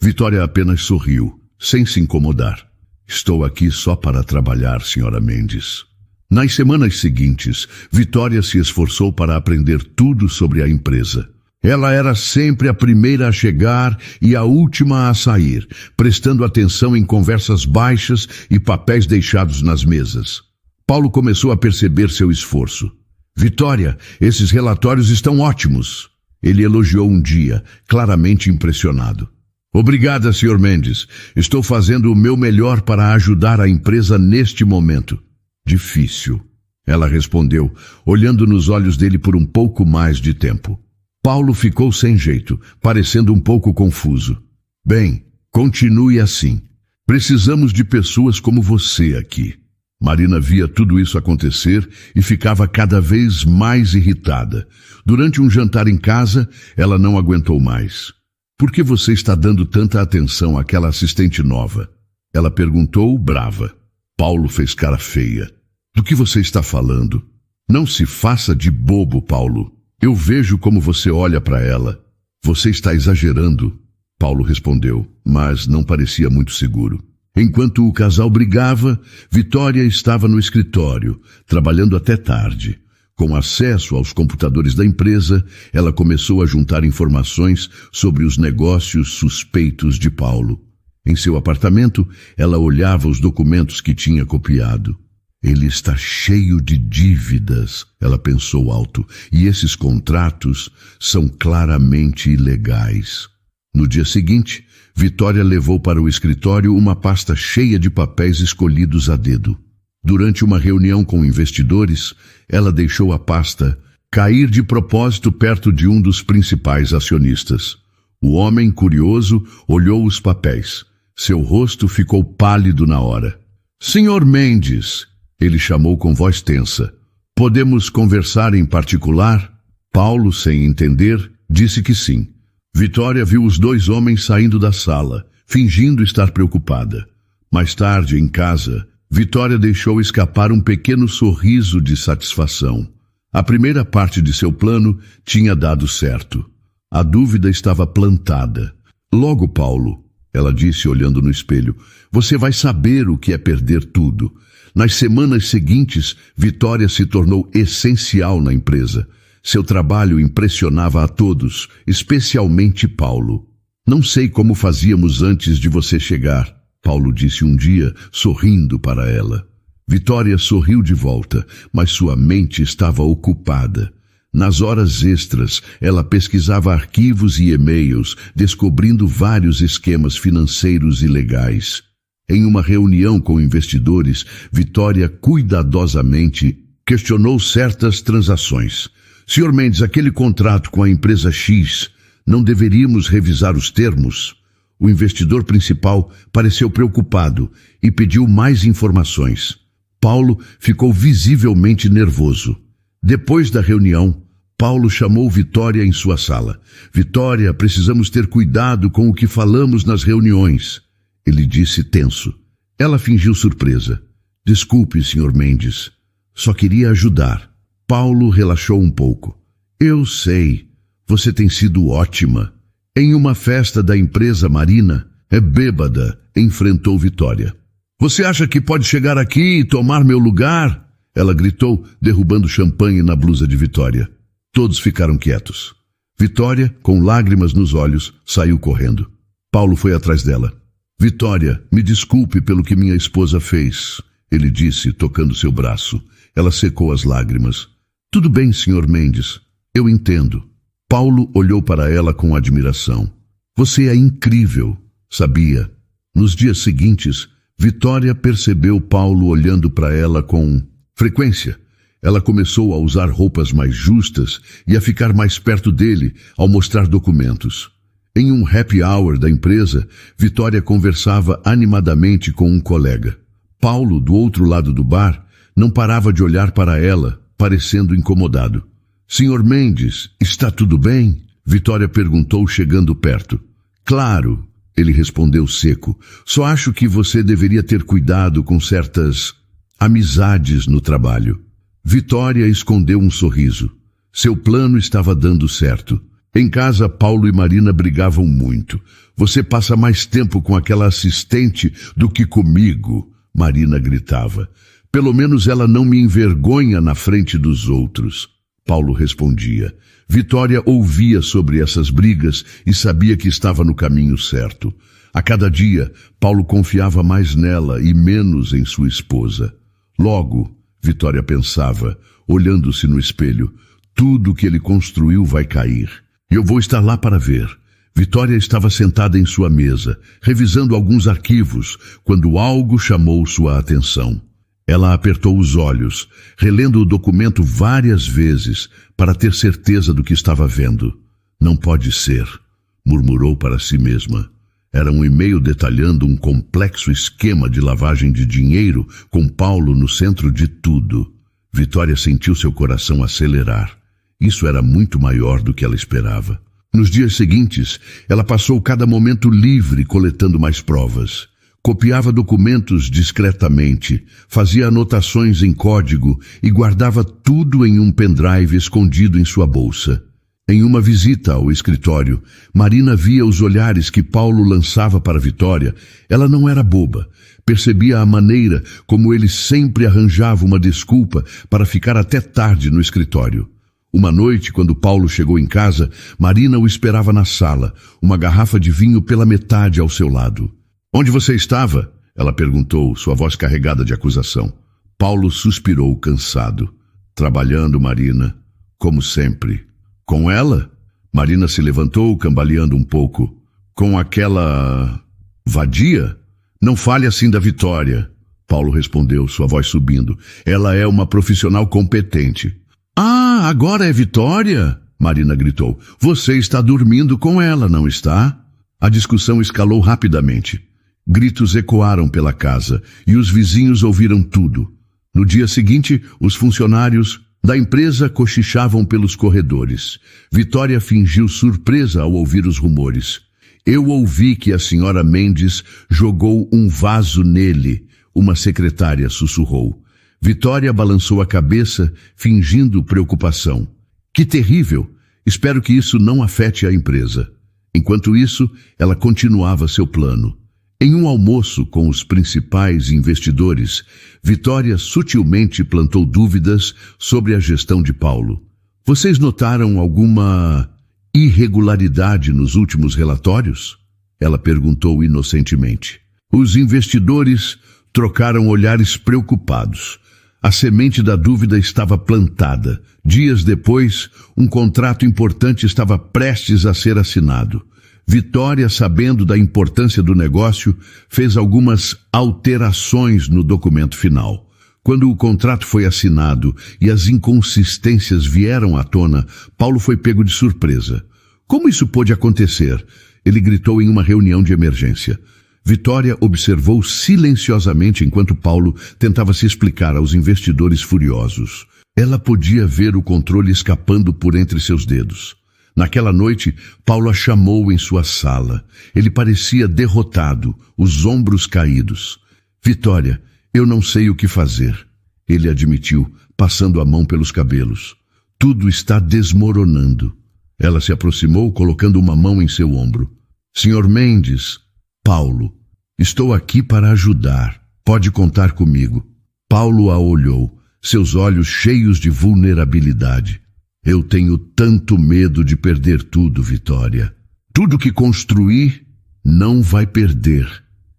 Vitória apenas sorriu, sem se incomodar. Estou aqui só para trabalhar, Sra. Mendes. Nas semanas seguintes, Vitória se esforçou para aprender tudo sobre a empresa. Ela era sempre a primeira a chegar e a última a sair, prestando atenção em conversas baixas e papéis deixados nas mesas. Paulo começou a perceber seu esforço. Vitória, esses relatórios estão ótimos. Ele elogiou um dia, claramente impressionado. Obrigada, Sr. Mendes. Estou fazendo o meu melhor para ajudar a empresa neste momento. Difícil, ela respondeu, olhando nos olhos dele por um pouco mais de tempo. Paulo ficou sem jeito, parecendo um pouco confuso. Bem, continue assim. Precisamos de pessoas como você aqui. Marina via tudo isso acontecer e ficava cada vez mais irritada. Durante um jantar em casa, ela não aguentou mais. Por que você está dando tanta atenção àquela assistente nova? Ela perguntou, brava. Paulo fez cara feia. Do que você está falando? Não se faça de bobo, Paulo. Eu vejo como você olha para ela. Você está exagerando, Paulo respondeu, mas não parecia muito seguro. Enquanto o casal brigava, Vitória estava no escritório, trabalhando até tarde. Com acesso aos computadores da empresa, ela começou a juntar informações sobre os negócios suspeitos de Paulo. Em seu apartamento, ela olhava os documentos que tinha copiado. Ele está cheio de dívidas, ela pensou alto, e esses contratos são claramente ilegais. No dia seguinte, Vitória levou para o escritório uma pasta cheia de papéis escolhidos a dedo. Durante uma reunião com investidores, ela deixou a pasta cair de propósito perto de um dos principais acionistas. O homem, curioso, olhou os papéis. Seu rosto ficou pálido na hora. Sr. Mendes, ele chamou com voz tensa. Podemos conversar em particular? Paulo, sem entender, disse que sim. Vitória viu os dois homens saindo da sala, fingindo estar preocupada. Mais tarde, em casa, Vitória deixou escapar um pequeno sorriso de satisfação. A primeira parte de seu plano tinha dado certo. A dúvida estava plantada. Logo, Paulo, ela disse olhando no espelho, você vai saber o que é perder tudo. Nas semanas seguintes, Vitória se tornou essencial na empresa. Seu trabalho impressionava a todos, especialmente Paulo. Não sei como fazíamos antes de você chegar, Paulo disse um dia, sorrindo para ela. Vitória sorriu de volta, mas sua mente estava ocupada. Nas horas extras, ela pesquisava arquivos e e-mails, descobrindo vários esquemas financeiros ilegais. Em uma reunião com investidores, Vitória cuidadosamente questionou certas transações. Sr. Mendes, aquele contrato com a empresa X, não deveríamos revisar os termos? O investidor principal pareceu preocupado e pediu mais informações. Paulo ficou visivelmente nervoso. Depois da reunião, Paulo chamou Vitória em sua sala. Vitória, precisamos ter cuidado com o que falamos nas reuniões. Ele disse tenso. Ela fingiu surpresa. Desculpe, Sr. Mendes. Só queria ajudar. Paulo relaxou um pouco. Eu sei. Você tem sido ótima. Em uma festa da empresa Marina, bêbada, enfrentou Vitória. Você acha que pode chegar aqui e tomar meu lugar? Ela gritou, derrubando champanhe na blusa de Vitória. Todos ficaram quietos. Vitória, com lágrimas nos olhos, saiu correndo. Paulo foi atrás dela. Vitória, me desculpe pelo que minha esposa fez, ele disse, tocando seu braço. Ela secou as lágrimas. Tudo bem, Sr. Mendes. Eu entendo. Paulo olhou para ela com admiração. Você é incrível, sabia? Nos dias seguintes, Vitória percebeu Paulo olhando para ela com frequência. Ela começou a usar roupas mais justas e a ficar mais perto dele ao mostrar documentos. Em um happy hour da empresa, Vitória conversava animadamente com um colega. Paulo, do outro lado do bar, Não parava de olhar para ela, parecendo incomodado. Sr. Mendes, está tudo bem? Vitória perguntou, chegando perto. Claro, ele respondeu seco. Só acho que você deveria ter cuidado com certas amizades no trabalho. Vitória escondeu um sorriso. Seu plano estava dando certo. Em casa, Paulo e Marina brigavam muito. Você passa mais tempo com aquela assistente do que comigo, Marina gritava. Pelo menos ela não me envergonha na frente dos outros. Paulo respondia. Vitória ouvia sobre essas brigas e sabia que estava no caminho certo. A cada dia, Paulo confiava mais nela e menos em sua esposa. Logo, Vitória pensava, olhando-se no espelho, tudo que ele construiu vai cair. Eu vou estar lá para ver. Vitória estava sentada em sua mesa, revisando alguns arquivos, quando algo chamou sua atenção. Ela apertou os olhos, relendo o documento várias vezes, para ter certeza do que estava vendo. Não pode ser, murmurou para si mesma. Era um e-mail detalhando um complexo esquema de lavagem de dinheiro, com Paulo no centro de tudo. Vitória sentiu seu coração acelerar. Isso era muito maior do que ela esperava. Nos dias seguintes, ela passou cada momento livre coletando mais provas. Copiava documentos discretamente, fazia anotações em código e guardava tudo em um pendrive escondido em sua bolsa. Em uma visita ao escritório, Marina via os olhares que Paulo lançava para Vitória. Ela não era boba. Percebia a maneira como ele sempre arranjava uma desculpa para ficar até tarde no escritório. Uma noite, quando Paulo chegou em casa, Marina o esperava na sala, uma garrafa de vinho pela metade ao seu lado. Onde você estava? Ela perguntou, sua voz carregada de acusação. Paulo suspirou, cansado. Trabalhando, Marina, como sempre. Com ela? Marina se levantou, cambaleando um pouco. Com aquela vadia? Não fale assim da Vitória. Paulo respondeu, sua voz subindo. Ela é uma profissional competente. Ah, agora é Vitória? Marina gritou. Você está dormindo com ela, não está? A discussão escalou rapidamente. Gritos ecoaram pela casa e os vizinhos ouviram tudo. No dia seguinte, os funcionários da empresa cochichavam pelos corredores. Vitória fingiu surpresa ao ouvir os rumores. Eu ouvi que a senhora Mendes jogou um vaso nele, uma secretária sussurrou. Vitória balançou a cabeça, fingindo preocupação. Que terrível! Espero que isso não afete a empresa. Enquanto isso, ela continuava seu plano. Em um almoço com os principais investidores, Vitória sutilmente plantou dúvidas sobre a gestão de Paulo. Vocês notaram alguma irregularidade nos últimos relatórios? Ela perguntou inocentemente. Os investidores trocaram olhares preocupados. A semente da dúvida estava plantada. Dias depois, um contrato importante estava prestes a ser assinado. Vitória, sabendo da importância do negócio, fez algumas alterações no documento final. Quando o contrato foi assinado e as inconsistências vieram à tona, Paulo foi pego de surpresa. Como isso pôde acontecer? Ele gritou em uma reunião de emergência. Vitória observou silenciosamente enquanto Paulo tentava se explicar aos investidores furiosos. Ela podia ver o controle escapando por entre seus dedos. Naquela noite, Paulo a chamou em sua sala. Ele parecia derrotado, os ombros caídos. Vitória, eu não sei o que fazer, ele admitiu, passando a mão pelos cabelos. Tudo está desmoronando. Ela se aproximou, colocando uma mão em seu ombro. Sr. Mendes, Paulo, estou aqui para ajudar. Pode contar comigo. Paulo a olhou, seus olhos cheios de vulnerabilidade. Eu tenho tanto medo de perder tudo, Vitória. Tudo que construí não vai perder.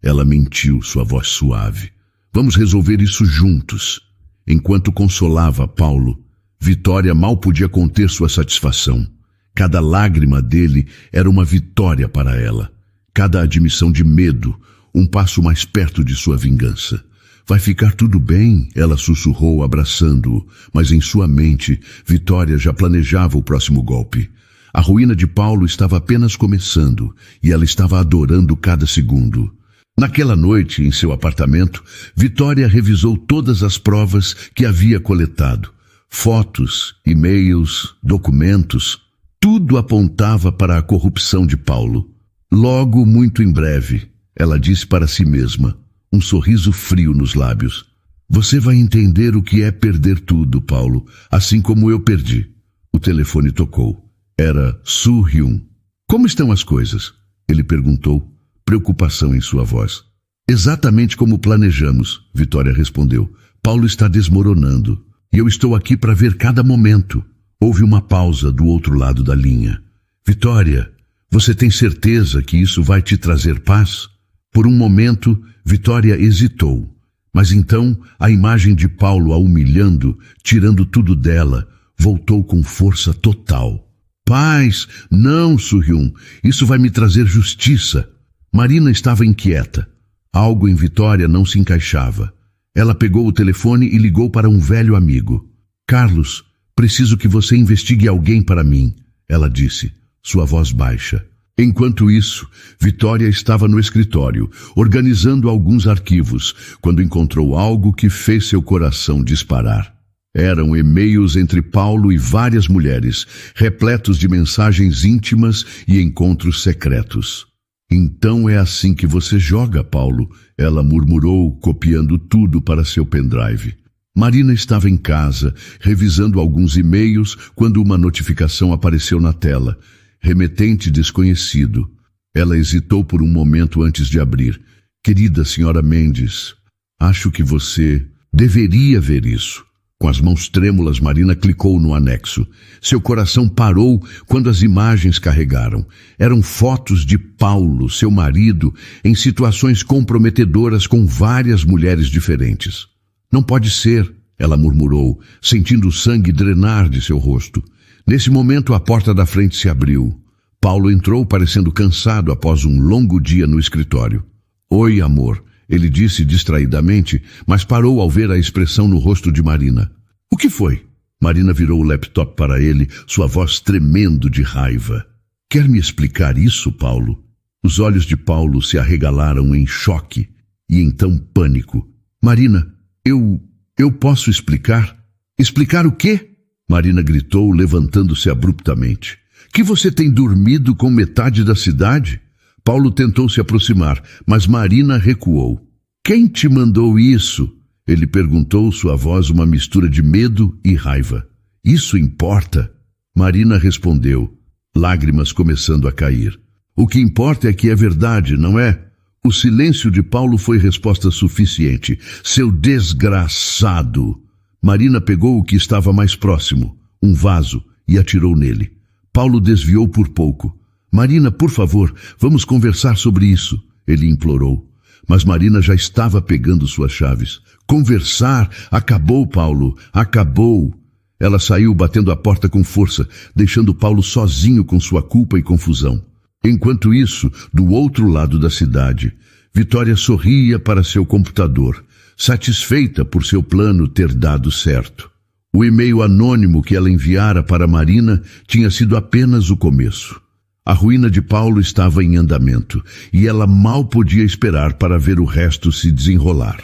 Ela mentiu, sua voz suave. Vamos resolver isso juntos. Enquanto consolava Paulo, Vitória mal podia conter sua satisfação. Cada lágrima dele era uma vitória para ela. Cada admissão de medo, um passo mais perto de sua vingança. Vai ficar tudo bem, ela sussurrou, abraçando-o, mas em sua mente, Vitória já planejava o próximo golpe. A ruína de Paulo estava apenas começando, e ela estava adorando cada segundo. Naquela noite, em seu apartamento, Vitória revisou todas as provas que havia coletado. Fotos, e-mails, documentos, tudo apontava para a corrupção de Paulo. Logo, muito em breve, ela disse para si mesma, um sorriso frio nos lábios: "Você vai entender o que é perder tudo, Paulo, assim como eu perdi." O telefone tocou. Era Soo-hyun. "Como estão as coisas?" ele perguntou, preocupação em sua voz. "Exatamente como planejamos," Vitória respondeu. "Paulo está desmoronando, e eu estou aqui para ver cada momento." Houve uma pausa do outro lado da linha. "Vitória, você tem certeza que isso vai te trazer paz?" Por um momento, Vitória hesitou, mas então a imagem de Paulo a humilhando, tirando tudo dela, voltou com força total. "Paz, não, Soo-hyun, isso vai me trazer justiça." Marina estava inquieta. Algo em Vitória não se encaixava. Ela pegou o telefone e ligou para um velho amigo. "Carlos, preciso que você investigue alguém para mim," ela disse, sua voz baixa. Enquanto isso, Vitória estava no escritório, organizando alguns arquivos, quando encontrou algo que fez seu coração disparar. Eram e-mails entre Paulo e várias mulheres, repletos de mensagens íntimas e encontros secretos. "Então é assim que você joga, Paulo," ela murmurou, copiando tudo para seu pendrive. Marina estava em casa, revisando alguns e-mails, quando uma notificação apareceu na tela. Remetente desconhecido. Ela hesitou por um momento antes de abrir. "Querida senhora Mendes, acho que você deveria ver isso." Com as mãos trêmulas, Marina clicou no anexo. Seu coração parou quando as imagens carregaram. Eram fotos de Paulo, seu marido, em situações comprometedoras com várias mulheres diferentes. "Não pode ser," ela murmurou, sentindo o sangue drenar de seu rosto. Nesse momento, a porta da frente se abriu. Paulo entrou parecendo cansado após um longo dia no escritório. "Oi, amor," ele disse distraidamente, mas parou ao ver a expressão no rosto de Marina. "O que foi?" Marina virou o laptop para ele, sua voz tremendo de raiva. "Quer me explicar isso, Paulo?" Os olhos de Paulo se arregalaram em choque e então pânico. "Marina, eu posso explicar?" "Explicar o quê?" Marina gritou, levantando-se abruptamente. "Que você tem dormido com metade da cidade?" Paulo tentou se aproximar, mas Marina recuou. "Quem te mandou isso?" ele perguntou, sua voz uma mistura de medo e raiva. "Isso importa?" Marina respondeu, lágrimas começando a cair. "O que importa é que é verdade, não é?" O silêncio de Paulo foi resposta suficiente. "Seu desgraçado!" Marina pegou o que estava mais próximo, um vaso, e atirou nele. Paulo desviou por pouco. "Marina, por favor, vamos conversar sobre isso," ele implorou. Mas Marina já estava pegando suas chaves. "Conversar? Acabou, Paulo, acabou." Ela saiu batendo a porta com força, deixando Paulo sozinho com sua culpa e confusão. Enquanto isso, do outro lado da cidade, Vitória sorria para seu computador, satisfeita por seu plano ter dado certo. O e-mail anônimo que ela enviara para Marina tinha sido apenas o começo. A ruína de Paulo estava em andamento, e ela mal podia esperar para ver o resto se desenrolar.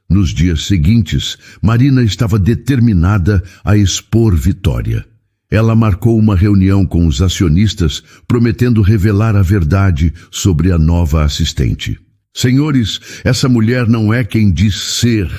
Nos dias seguintes, Marina estava determinada a expor Vitória. Ela marcou uma reunião com os acionistas, prometendo revelar a verdade sobre a nova assistente. "Senhores, essa mulher não é quem diz ser."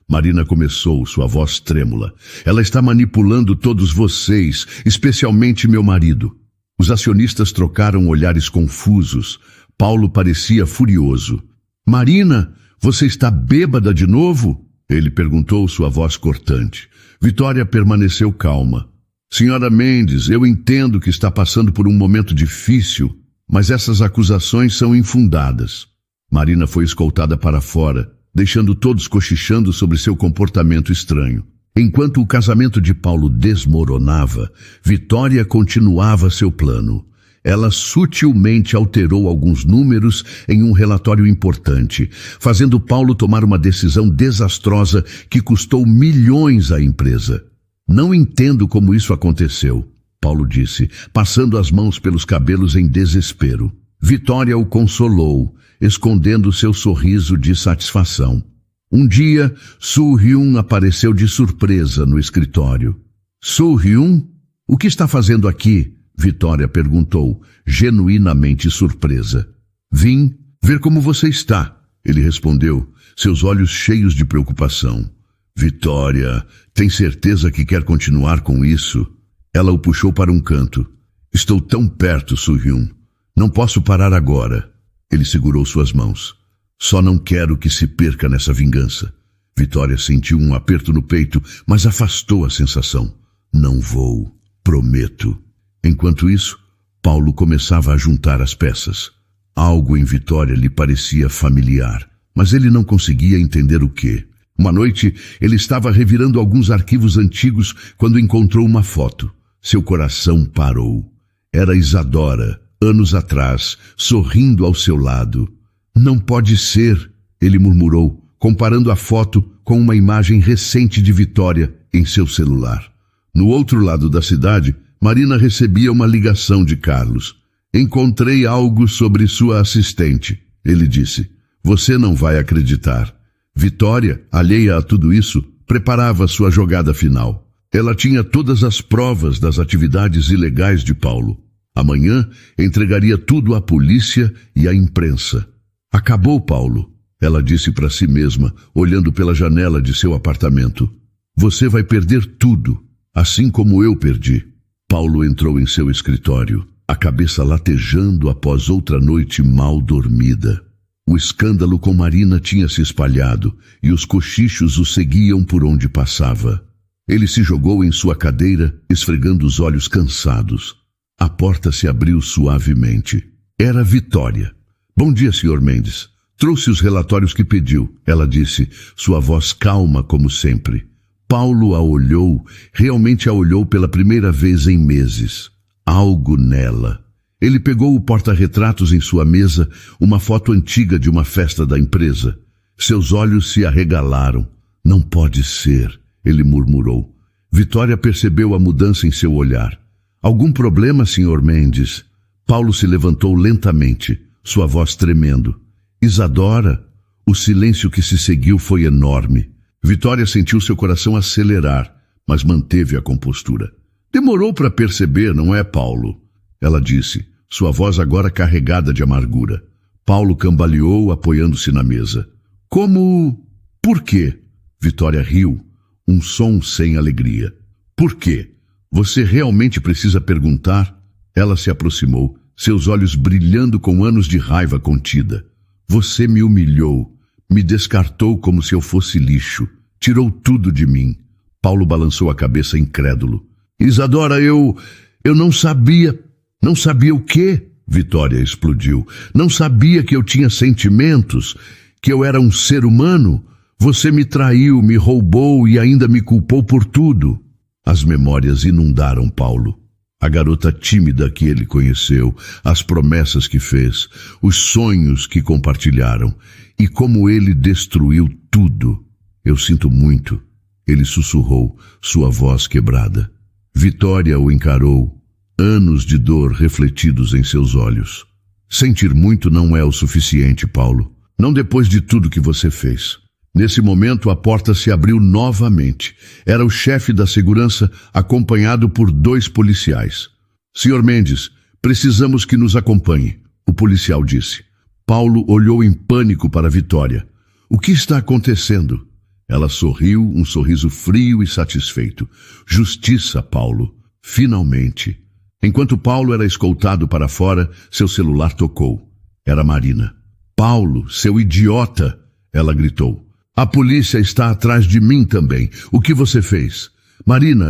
Marina começou, sua voz trêmula. "Ela está manipulando todos vocês, especialmente meu marido." Os acionistas trocaram olhares confusos. Paulo parecia furioso. "Marina, você está bêbada de novo?" ele perguntou, sua voz cortante. Vitória permaneceu calma. "Senhora Mendes, eu entendo que está passando por um momento difícil, mas essas acusações são infundadas." Marina foi escoltada para fora, deixando todos cochichando sobre seu comportamento estranho. Enquanto o casamento de Paulo desmoronava, Vitória continuava seu plano. Ela sutilmente alterou alguns números em um relatório importante, fazendo Paulo tomar uma decisão desastrosa que custou milhões à empresa. "Não entendo como isso aconteceu," Paulo disse, passando as mãos pelos cabelos em desespero. Vitória o consolou. escondendo seu sorriso de satisfação. Um dia, Soo-hyun apareceu de surpresa no escritório. Soo-hyun? O que está fazendo aqui? Vitória perguntou, genuinamente surpresa. Vim ver como você está, ele respondeu, seus olhos cheios de preocupação. Vitória, tem certeza que quer continuar com isso? Ela o puxou para um canto. Estou tão perto, Soo-hyun. Não posso parar agora. Ele segurou suas mãos. Só não quero que se perca nessa vingança. Vitória sentiu um aperto no peito, mas afastou a sensação. Não vou, prometo. Enquanto isso, Paulo começava a juntar as peças. Algo em Vitória lhe parecia familiar, mas ele não conseguia entender o quê. Uma noite, ele estava revirando alguns arquivos antigos quando encontrou uma foto. Seu coração parou. Era Isadora, anos atrás, sorrindo ao seu lado. Não pode ser, ele murmurou, comparando a foto com uma imagem recente de Vitória em seu celular. No outro lado da cidade, Marina recebia uma ligação de Carlos. Encontrei algo sobre sua assistente, ele disse. Você não vai acreditar. Vitória, alheia a tudo isso, preparava sua jogada final. Ela tinha todas as provas das atividades ilegais de Paulo. Amanhã entregaria tudo à polícia e à imprensa. Acabou, Paulo, ela disse para si mesma, olhando pela janela de seu apartamento. Você vai perder tudo, assim como eu perdi. Paulo entrou em seu escritório, a cabeça latejando após outra noite mal dormida. O escândalo com Marina tinha se espalhado e os cochichos o seguiam por onde passava. Ele se jogou em sua cadeira, esfregando os olhos cansados. A porta se abriu suavemente. Era Vitória. Bom dia, Sr. Mendes. Trouxe os relatórios que pediu, ela disse, sua voz calma como sempre. Paulo a olhou, realmente a olhou pela primeira vez em meses. Algo nela. Ele pegou o porta-retratos em sua mesa, uma foto antiga de uma festa da empresa. Seus olhos se arregalaram. Não pode ser, ele murmurou. Vitória percebeu a mudança em seu olhar. Algum problema, Sr. Mendes? Paulo se levantou lentamente, sua voz tremendo. Isadora? O silêncio que se seguiu foi enorme. Vitória sentiu seu coração acelerar, mas manteve a compostura. Demorou para perceber, não é, Paulo? Ela disse, sua voz agora carregada de amargura. Paulo cambaleou, apoiando-se na mesa. Como? Por quê? Vitória riu, um som sem alegria. Por quê? Você realmente precisa perguntar? Ela se aproximou, seus olhos brilhando com anos de raiva contida. Você me humilhou, me descartou como se eu fosse lixo, tirou tudo de mim. Paulo balançou a cabeça incrédulo. Isadora, eu não sabia. Não sabia o quê? Vitória explodiu. Não sabia que eu tinha sentimentos, que eu era um ser humano. Você me traiu, me roubou e ainda me culpou por tudo. As memórias inundaram Paulo. A garota tímida que ele conheceu, as promessas que fez, os sonhos que compartilharam e como ele destruiu tudo. Eu sinto muito, ele sussurrou, sua voz quebrada. Vitória o encarou, anos de dor refletidos em seus olhos. Sentir muito não é o suficiente, Paulo. Não depois de tudo que você fez. Nesse momento, a porta se abriu novamente. Era o chefe da segurança, acompanhado por 2 policiais. Sr. Mendes, precisamos que nos acompanhe, o policial disse. Paulo olhou em pânico para Vitória. O que está acontecendo? Ela sorriu, um sorriso frio e satisfeito. Justiça, Paulo. Finalmente. Enquanto Paulo era escoltado para fora, seu celular tocou. Era Marina. Paulo, seu idiota! Ela gritou. A polícia está atrás de mim também. O que você fez? Marina,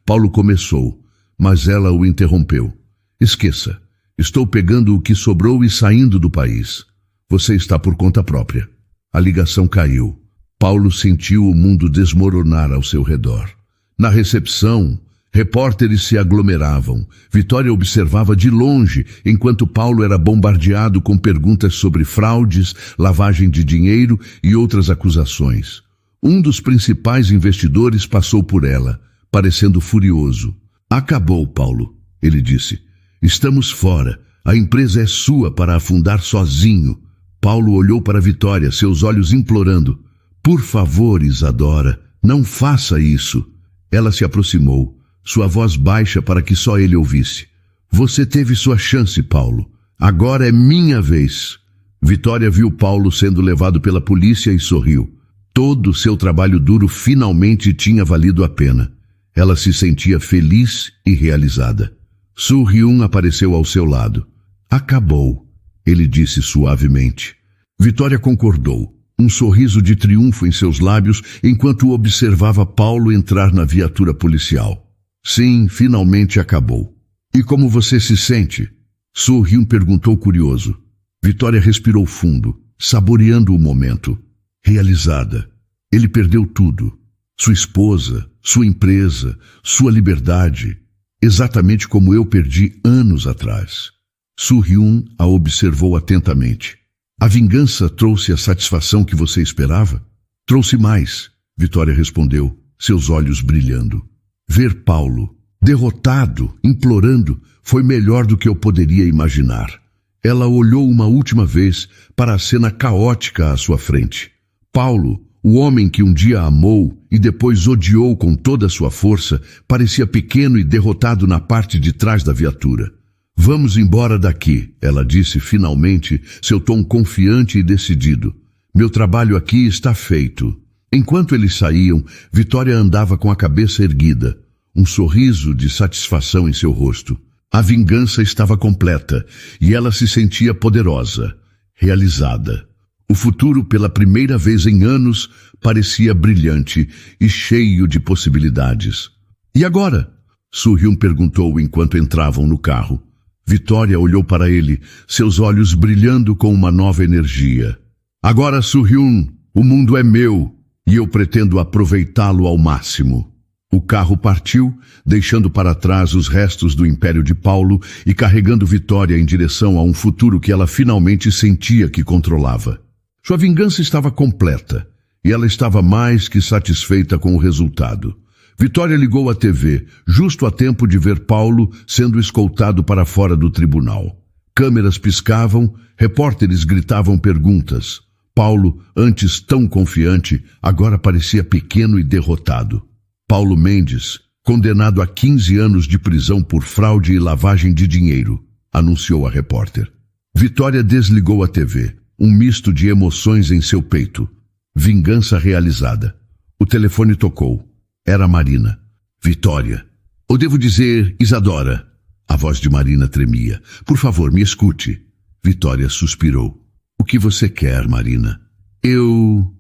Paulo começou, mas ela o interrompeu. Esqueça. Estou pegando o que sobrou e saindo do país. Você está por conta própria. A ligação caiu. Paulo sentiu o mundo desmoronar ao seu redor. Na recepção, repórteres se aglomeravam. Vitória observava de longe, enquanto Paulo era bombardeado com perguntas sobre fraudes, lavagem de dinheiro e outras acusações. Um dos principais investidores passou por ela, parecendo furioso. Acabou, Paulo, ele disse. Estamos fora. A empresa é sua para afundar sozinho. Paulo olhou para Vitória, seus olhos implorando. Por favor, Isadora, não faça isso. Ela se aproximou, sua voz baixa para que só ele ouvisse. Você teve sua chance, Paulo. Agora é minha vez. Vitória viu Paulo sendo levado pela polícia e sorriu. Todo o seu trabalho duro finalmente tinha valido a pena. Ela se sentia feliz e realizada. Soo-hyun apareceu ao seu lado. Acabou, ele disse suavemente. Vitória concordou, um sorriso de triunfo em seus lábios enquanto observava Paulo entrar na viatura policial. Sim, finalmente acabou. E como você se sente? Soo-hyun perguntou curioso. Vitória respirou fundo, saboreando o momento. Realizada. Ele perdeu tudo. Sua esposa, sua empresa, sua liberdade. Exatamente como eu perdi anos atrás. Soo-hyun a observou atentamente. A vingança trouxe a satisfação que você esperava? Trouxe mais, Vitória respondeu, seus olhos brilhando. Ver Paulo, derrotado, implorando, foi melhor do que eu poderia imaginar. Ela olhou uma última vez para a cena caótica à sua frente. Paulo, o homem que um dia amou e depois odiou com toda a sua força, parecia pequeno e derrotado na parte de trás da viatura. Vamos embora daqui, ela disse finalmente, seu tom confiante e decidido. Meu trabalho aqui está feito. Enquanto eles saíam, Vitória andava com a cabeça erguida, um sorriso de satisfação em seu rosto. A vingança estava completa e ela se sentia poderosa, realizada. O futuro, pela primeira vez em anos, parecia brilhante e cheio de possibilidades. E agora? Soo-hyun perguntou enquanto entravam no carro. Vitória olhou para ele, seus olhos brilhando com uma nova energia. Agora, Soo-hyun, o mundo é meu e eu pretendo aproveitá-lo ao máximo. O carro partiu, deixando para trás os restos do Império de Paulo e carregando Vitória em direção a um futuro que ela finalmente sentia que controlava. Sua vingança estava completa e ela estava mais que satisfeita com o resultado. Vitória ligou a TV, justo a tempo de ver Paulo sendo escoltado para fora do tribunal. Câmeras piscavam, repórteres gritavam perguntas. Paulo, antes tão confiante, agora parecia pequeno e derrotado. Paulo Mendes, condenado a 15 anos de prisão por fraude e lavagem de dinheiro, anunciou a repórter. Vitória desligou a TV, um misto de emoções em seu peito. Vingança realizada. O telefone tocou. Era Marina. Vitória. Ou devo dizer, Isadora. A voz de Marina tremia. Por favor, me escute. Vitória suspirou. O que você quer, Marina? Eu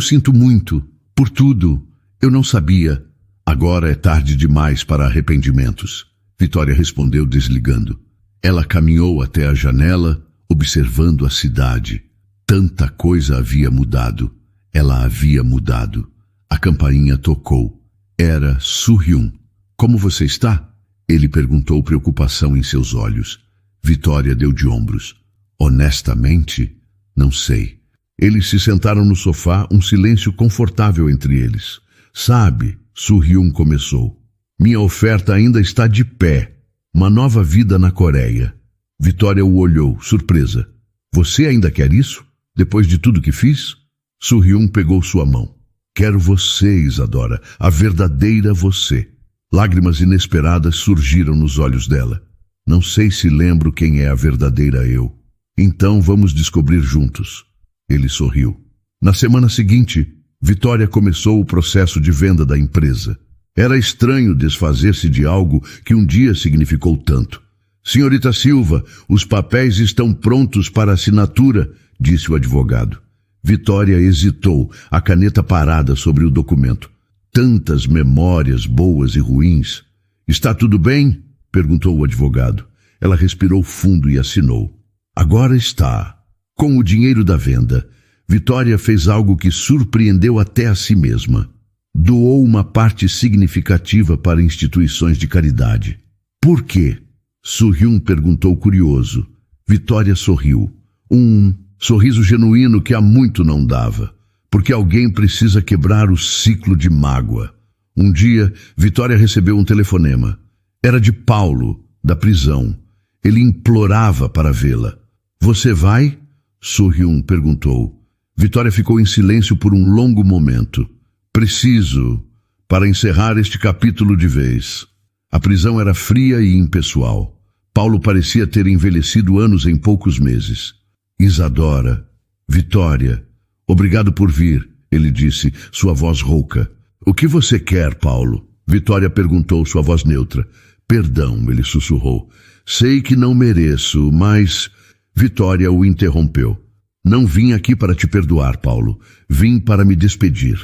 sinto muito. Por tudo. Eu não sabia. Agora é tarde demais para arrependimentos. Vitória respondeu desligando. Ela caminhou até a janela, observando a cidade. Tanta coisa havia mudado. Ela havia mudado. A campainha tocou. Era Soo-hyun. Como você está? Ele perguntou, preocupação em seus olhos. Vitória deu de ombros. Honestamente, não sei. Eles se sentaram no sofá, um silêncio confortável entre eles. Sabe, Soo-hyun começou. Minha oferta ainda está de pé. Uma nova vida na Coreia. Vitória o olhou, surpresa. Você ainda quer isso? Depois de tudo que fiz? Soo-hyun pegou sua mão. Quero você, Isadora, a verdadeira você. Lágrimas inesperadas surgiram nos olhos dela. Não sei se lembro quem é a verdadeira eu. Então vamos descobrir juntos. Ele sorriu. Na semana seguinte, Vitória começou o processo de venda da empresa. Era estranho desfazer-se de algo que um dia significou tanto. Senhorita Silva, os papéis estão prontos para assinatura, disse o advogado. Vitória hesitou, a caneta parada sobre o documento. Tantas memórias boas e ruins. Está tudo bem? Perguntou o advogado. Ela respirou fundo e assinou. Agora está. Com o dinheiro da venda, Vitória fez algo que surpreendeu até a si mesma. Doou uma parte significativa para instituições de caridade. Por quê? Soo-hyun perguntou curioso. Vitória sorriu. Um sorriso genuíno que há muito não dava. Porque alguém precisa quebrar o ciclo de mágoa. Um dia, Vitória recebeu um telefonema. Era de Paulo, da prisão. Ele implorava para vê-la. Você vai? Soo-hyun perguntou. Vitória ficou em silêncio por um longo momento. Preciso, para encerrar este capítulo de vez. A prisão era fria e impessoal. Paulo parecia ter envelhecido anos em poucos meses. Isadora, Vitória, obrigado por vir, ele disse, sua voz rouca. O que você quer, Paulo? Vitória perguntou, sua voz neutra. Perdão, ele sussurrou. Sei que não mereço, mas... Vitória o interrompeu. Não vim aqui para te perdoar, Paulo. Vim para me despedir.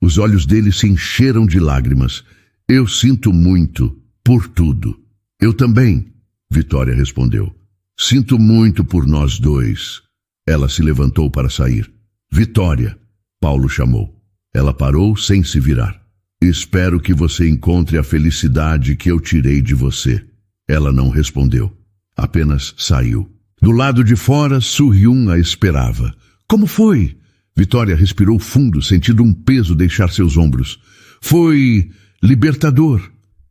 Os olhos dele se encheram de lágrimas. Eu sinto muito por tudo. Eu também, Vitória respondeu. Sinto muito por nós dois. Ela se levantou para sair. Vitória, Paulo chamou. Ela parou sem se virar. Espero que você encontre a felicidade que eu tirei de você. Ela não respondeu. Apenas saiu. Do lado de fora, Soo-hyun a esperava. Como foi? Vitória respirou fundo, sentindo um peso deixar seus ombros. Foi libertador.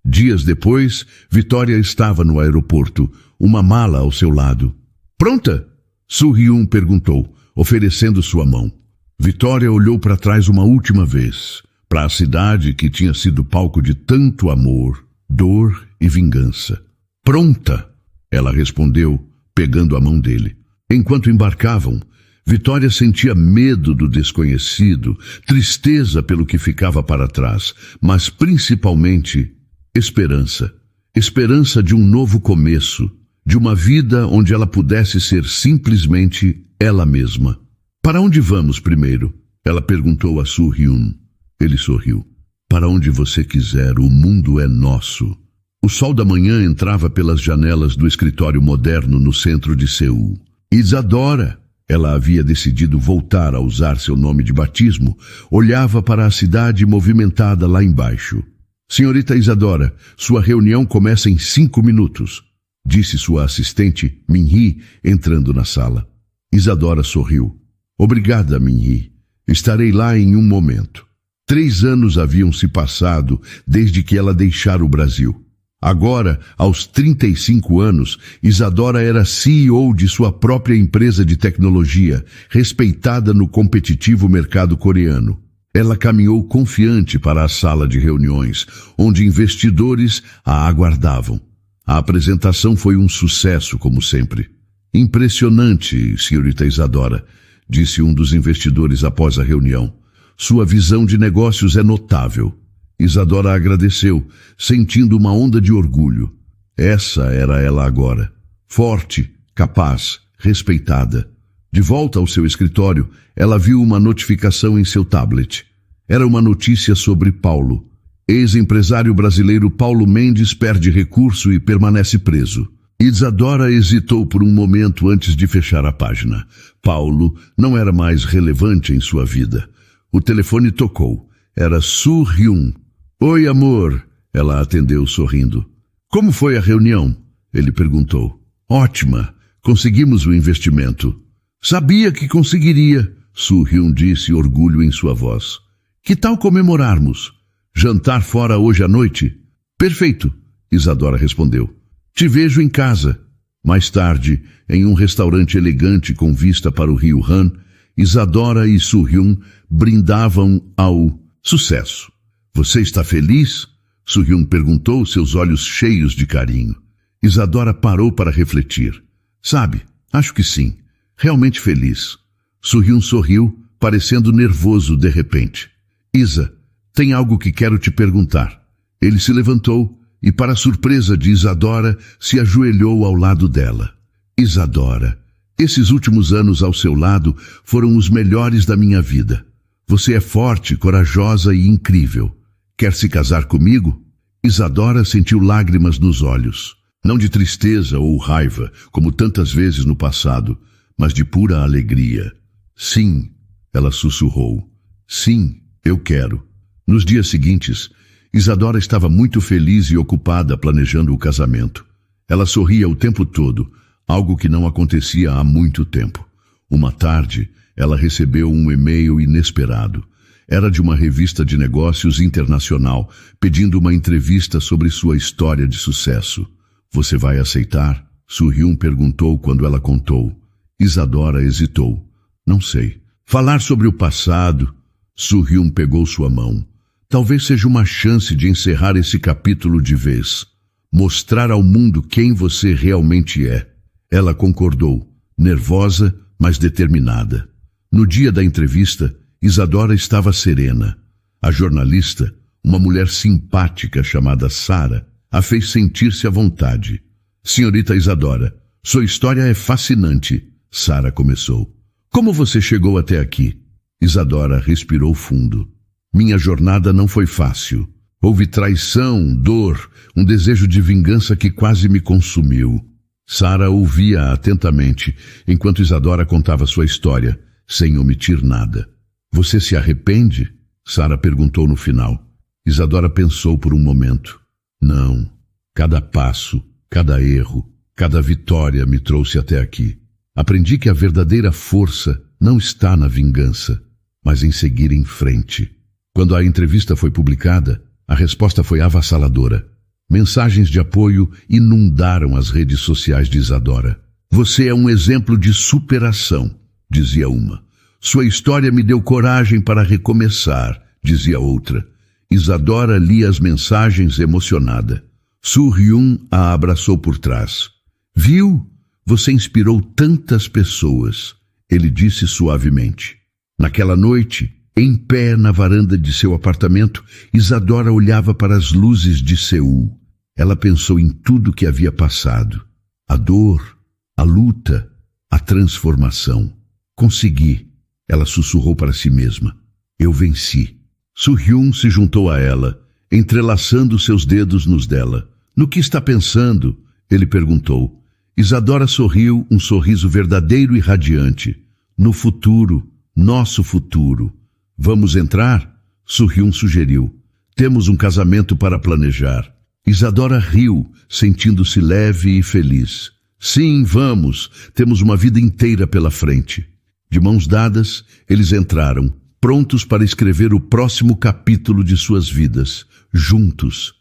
Dias depois, Vitória estava no aeroporto, uma mala ao seu lado. Pronta? Soo-hyun perguntou, oferecendo sua mão. Vitória olhou para trás uma última vez, para a cidade que tinha sido palco de tanto amor, dor e vingança. Pronta, ela respondeu, pegando a mão dele. Enquanto embarcavam, Vitória sentia medo do desconhecido, tristeza pelo que ficava para trás, mas principalmente esperança. Esperança de um novo começo, de uma vida onde ela pudesse ser simplesmente ela mesma. Para onde vamos primeiro? Ela perguntou a Soo-hyun. Ele sorriu. Para onde você quiser, o mundo é nosso. O sol da manhã entrava pelas janelas do escritório moderno no centro de Seul. Isadora, ela havia decidido voltar a usar seu nome de batismo, olhava para a cidade movimentada lá embaixo. Senhorita Isadora, sua reunião começa em 5 minutos, disse sua assistente, Min-hee, entrando na sala. Isadora sorriu. Obrigada, Min-hee. Estarei lá em um momento. 3 anos haviam se passado desde que ela deixara o Brasil. Agora, aos 35 anos, Isadora era CEO de sua própria empresa de tecnologia, respeitada no competitivo mercado coreano. Ela caminhou confiante para a sala de reuniões, onde investidores a aguardavam. A apresentação foi um sucesso, como sempre. Impressionante, senhorita Isadora, disse um dos investidores após a reunião. Sua visão de negócios é notável. Isadora agradeceu, sentindo uma onda de orgulho. Essa era ela agora. Forte, capaz, respeitada. De volta ao seu escritório, ela viu uma notificação em seu tablet. Era uma notícia sobre Paulo. Ex-empresário brasileiro Paulo Mendes perde recurso e permanece preso. Isadora hesitou por um momento antes de fechar a página. Paulo não era mais relevante em sua vida. O telefone tocou. Era Soo-hyun. Oi, amor, ela atendeu sorrindo. Como foi a reunião? Ele perguntou. Ótima, conseguimos o investimento. Sabia que conseguiria, Soo-hyun disse, orgulho em sua voz. Que tal comemorarmos? Jantar fora hoje à noite? Perfeito, Isadora respondeu. Te vejo em casa. Mais tarde, em um restaurante elegante com vista para o rio Han, Isadora e Soo-hyun brindavam ao sucesso. Você está feliz? Soo-hyun perguntou, seus olhos cheios de carinho. Isadora parou para refletir. Sabe, acho que sim. Realmente feliz. Soo-hyun sorriu, parecendo nervoso de repente. Isa, tem algo que quero te perguntar. Ele se levantou e, para surpresa de Isadora, se ajoelhou ao lado dela. Isadora, esses últimos anos ao seu lado foram os melhores da minha vida. Você é forte, corajosa e incrível. Quer se casar comigo? Isadora sentiu lágrimas nos olhos. Não de tristeza ou raiva, como tantas vezes no passado, mas de pura alegria. Sim, ela sussurrou. Sim, eu quero. Nos dias seguintes, Isadora estava muito feliz e ocupada planejando o casamento. Ela sorria o tempo todo, algo que não acontecia há muito tempo. Uma tarde, ela recebeu um e-mail inesperado. Era de uma revista de negócios internacional, pedindo uma entrevista sobre sua história de sucesso. Você vai aceitar? Soo-hyun perguntou quando ela contou. Isadora hesitou. Não sei. Falar sobre o passado. Soo-hyun pegou sua mão. Talvez seja uma chance de encerrar esse capítulo de vez. Mostrar ao mundo quem você realmente é. Ela concordou, nervosa, mas determinada. No dia da entrevista, Isadora estava serena. A jornalista, uma mulher simpática chamada Sara, a fez sentir-se à vontade. Senhorita Isadora, sua história é fascinante, Sara começou. Como você chegou até aqui? Isadora respirou fundo. Minha jornada não foi fácil. Houve traição, dor, um desejo de vingança que quase me consumiu. Sara ouvia atentamente, enquanto Isadora contava sua história, sem omitir nada. Você se arrepende? Sara perguntou no final. Isadora pensou por um momento. Não. Cada passo, cada erro, cada vitória me trouxe até aqui. Aprendi que a verdadeira força não está na vingança, mas em seguir em frente. Quando a entrevista foi publicada, a resposta foi avassaladora. Mensagens de apoio inundaram as redes sociais de Isadora. Você é um exemplo de superação, dizia uma. Sua história me deu coragem para recomeçar, dizia outra. Isadora lia as mensagens emocionada. Soo-hyun a abraçou por trás. Viu? Você inspirou tantas pessoas, ele disse suavemente. Naquela noite, em pé na varanda de seu apartamento, Isadora olhava para as luzes de Seul. Ela pensou em tudo que havia passado. A dor, a luta, a transformação. Consegui, ela sussurrou para si mesma. Eu venci. Soo-hyun se juntou a ela, entrelaçando seus dedos nos dela. No que está pensando? Ele perguntou. Isadora sorriu, um sorriso verdadeiro e radiante. No futuro, nosso futuro. Vamos entrar? Soo-hyun sugeriu. Temos um casamento para planejar. Isadora riu, sentindo-se leve e feliz. Sim, vamos. Temos uma vida inteira pela frente. De mãos dadas, eles entraram, prontos para escrever o próximo capítulo de suas vidas, juntos.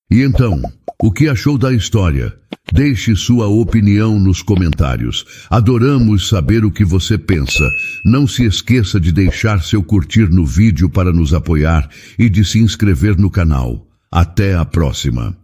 E então, o que achou da história? Deixe sua opinião nos comentários. Adoramos saber o que você pensa. Não se esqueça de deixar seu curtir no vídeo para nos apoiar e de se inscrever no canal. Até a próxima!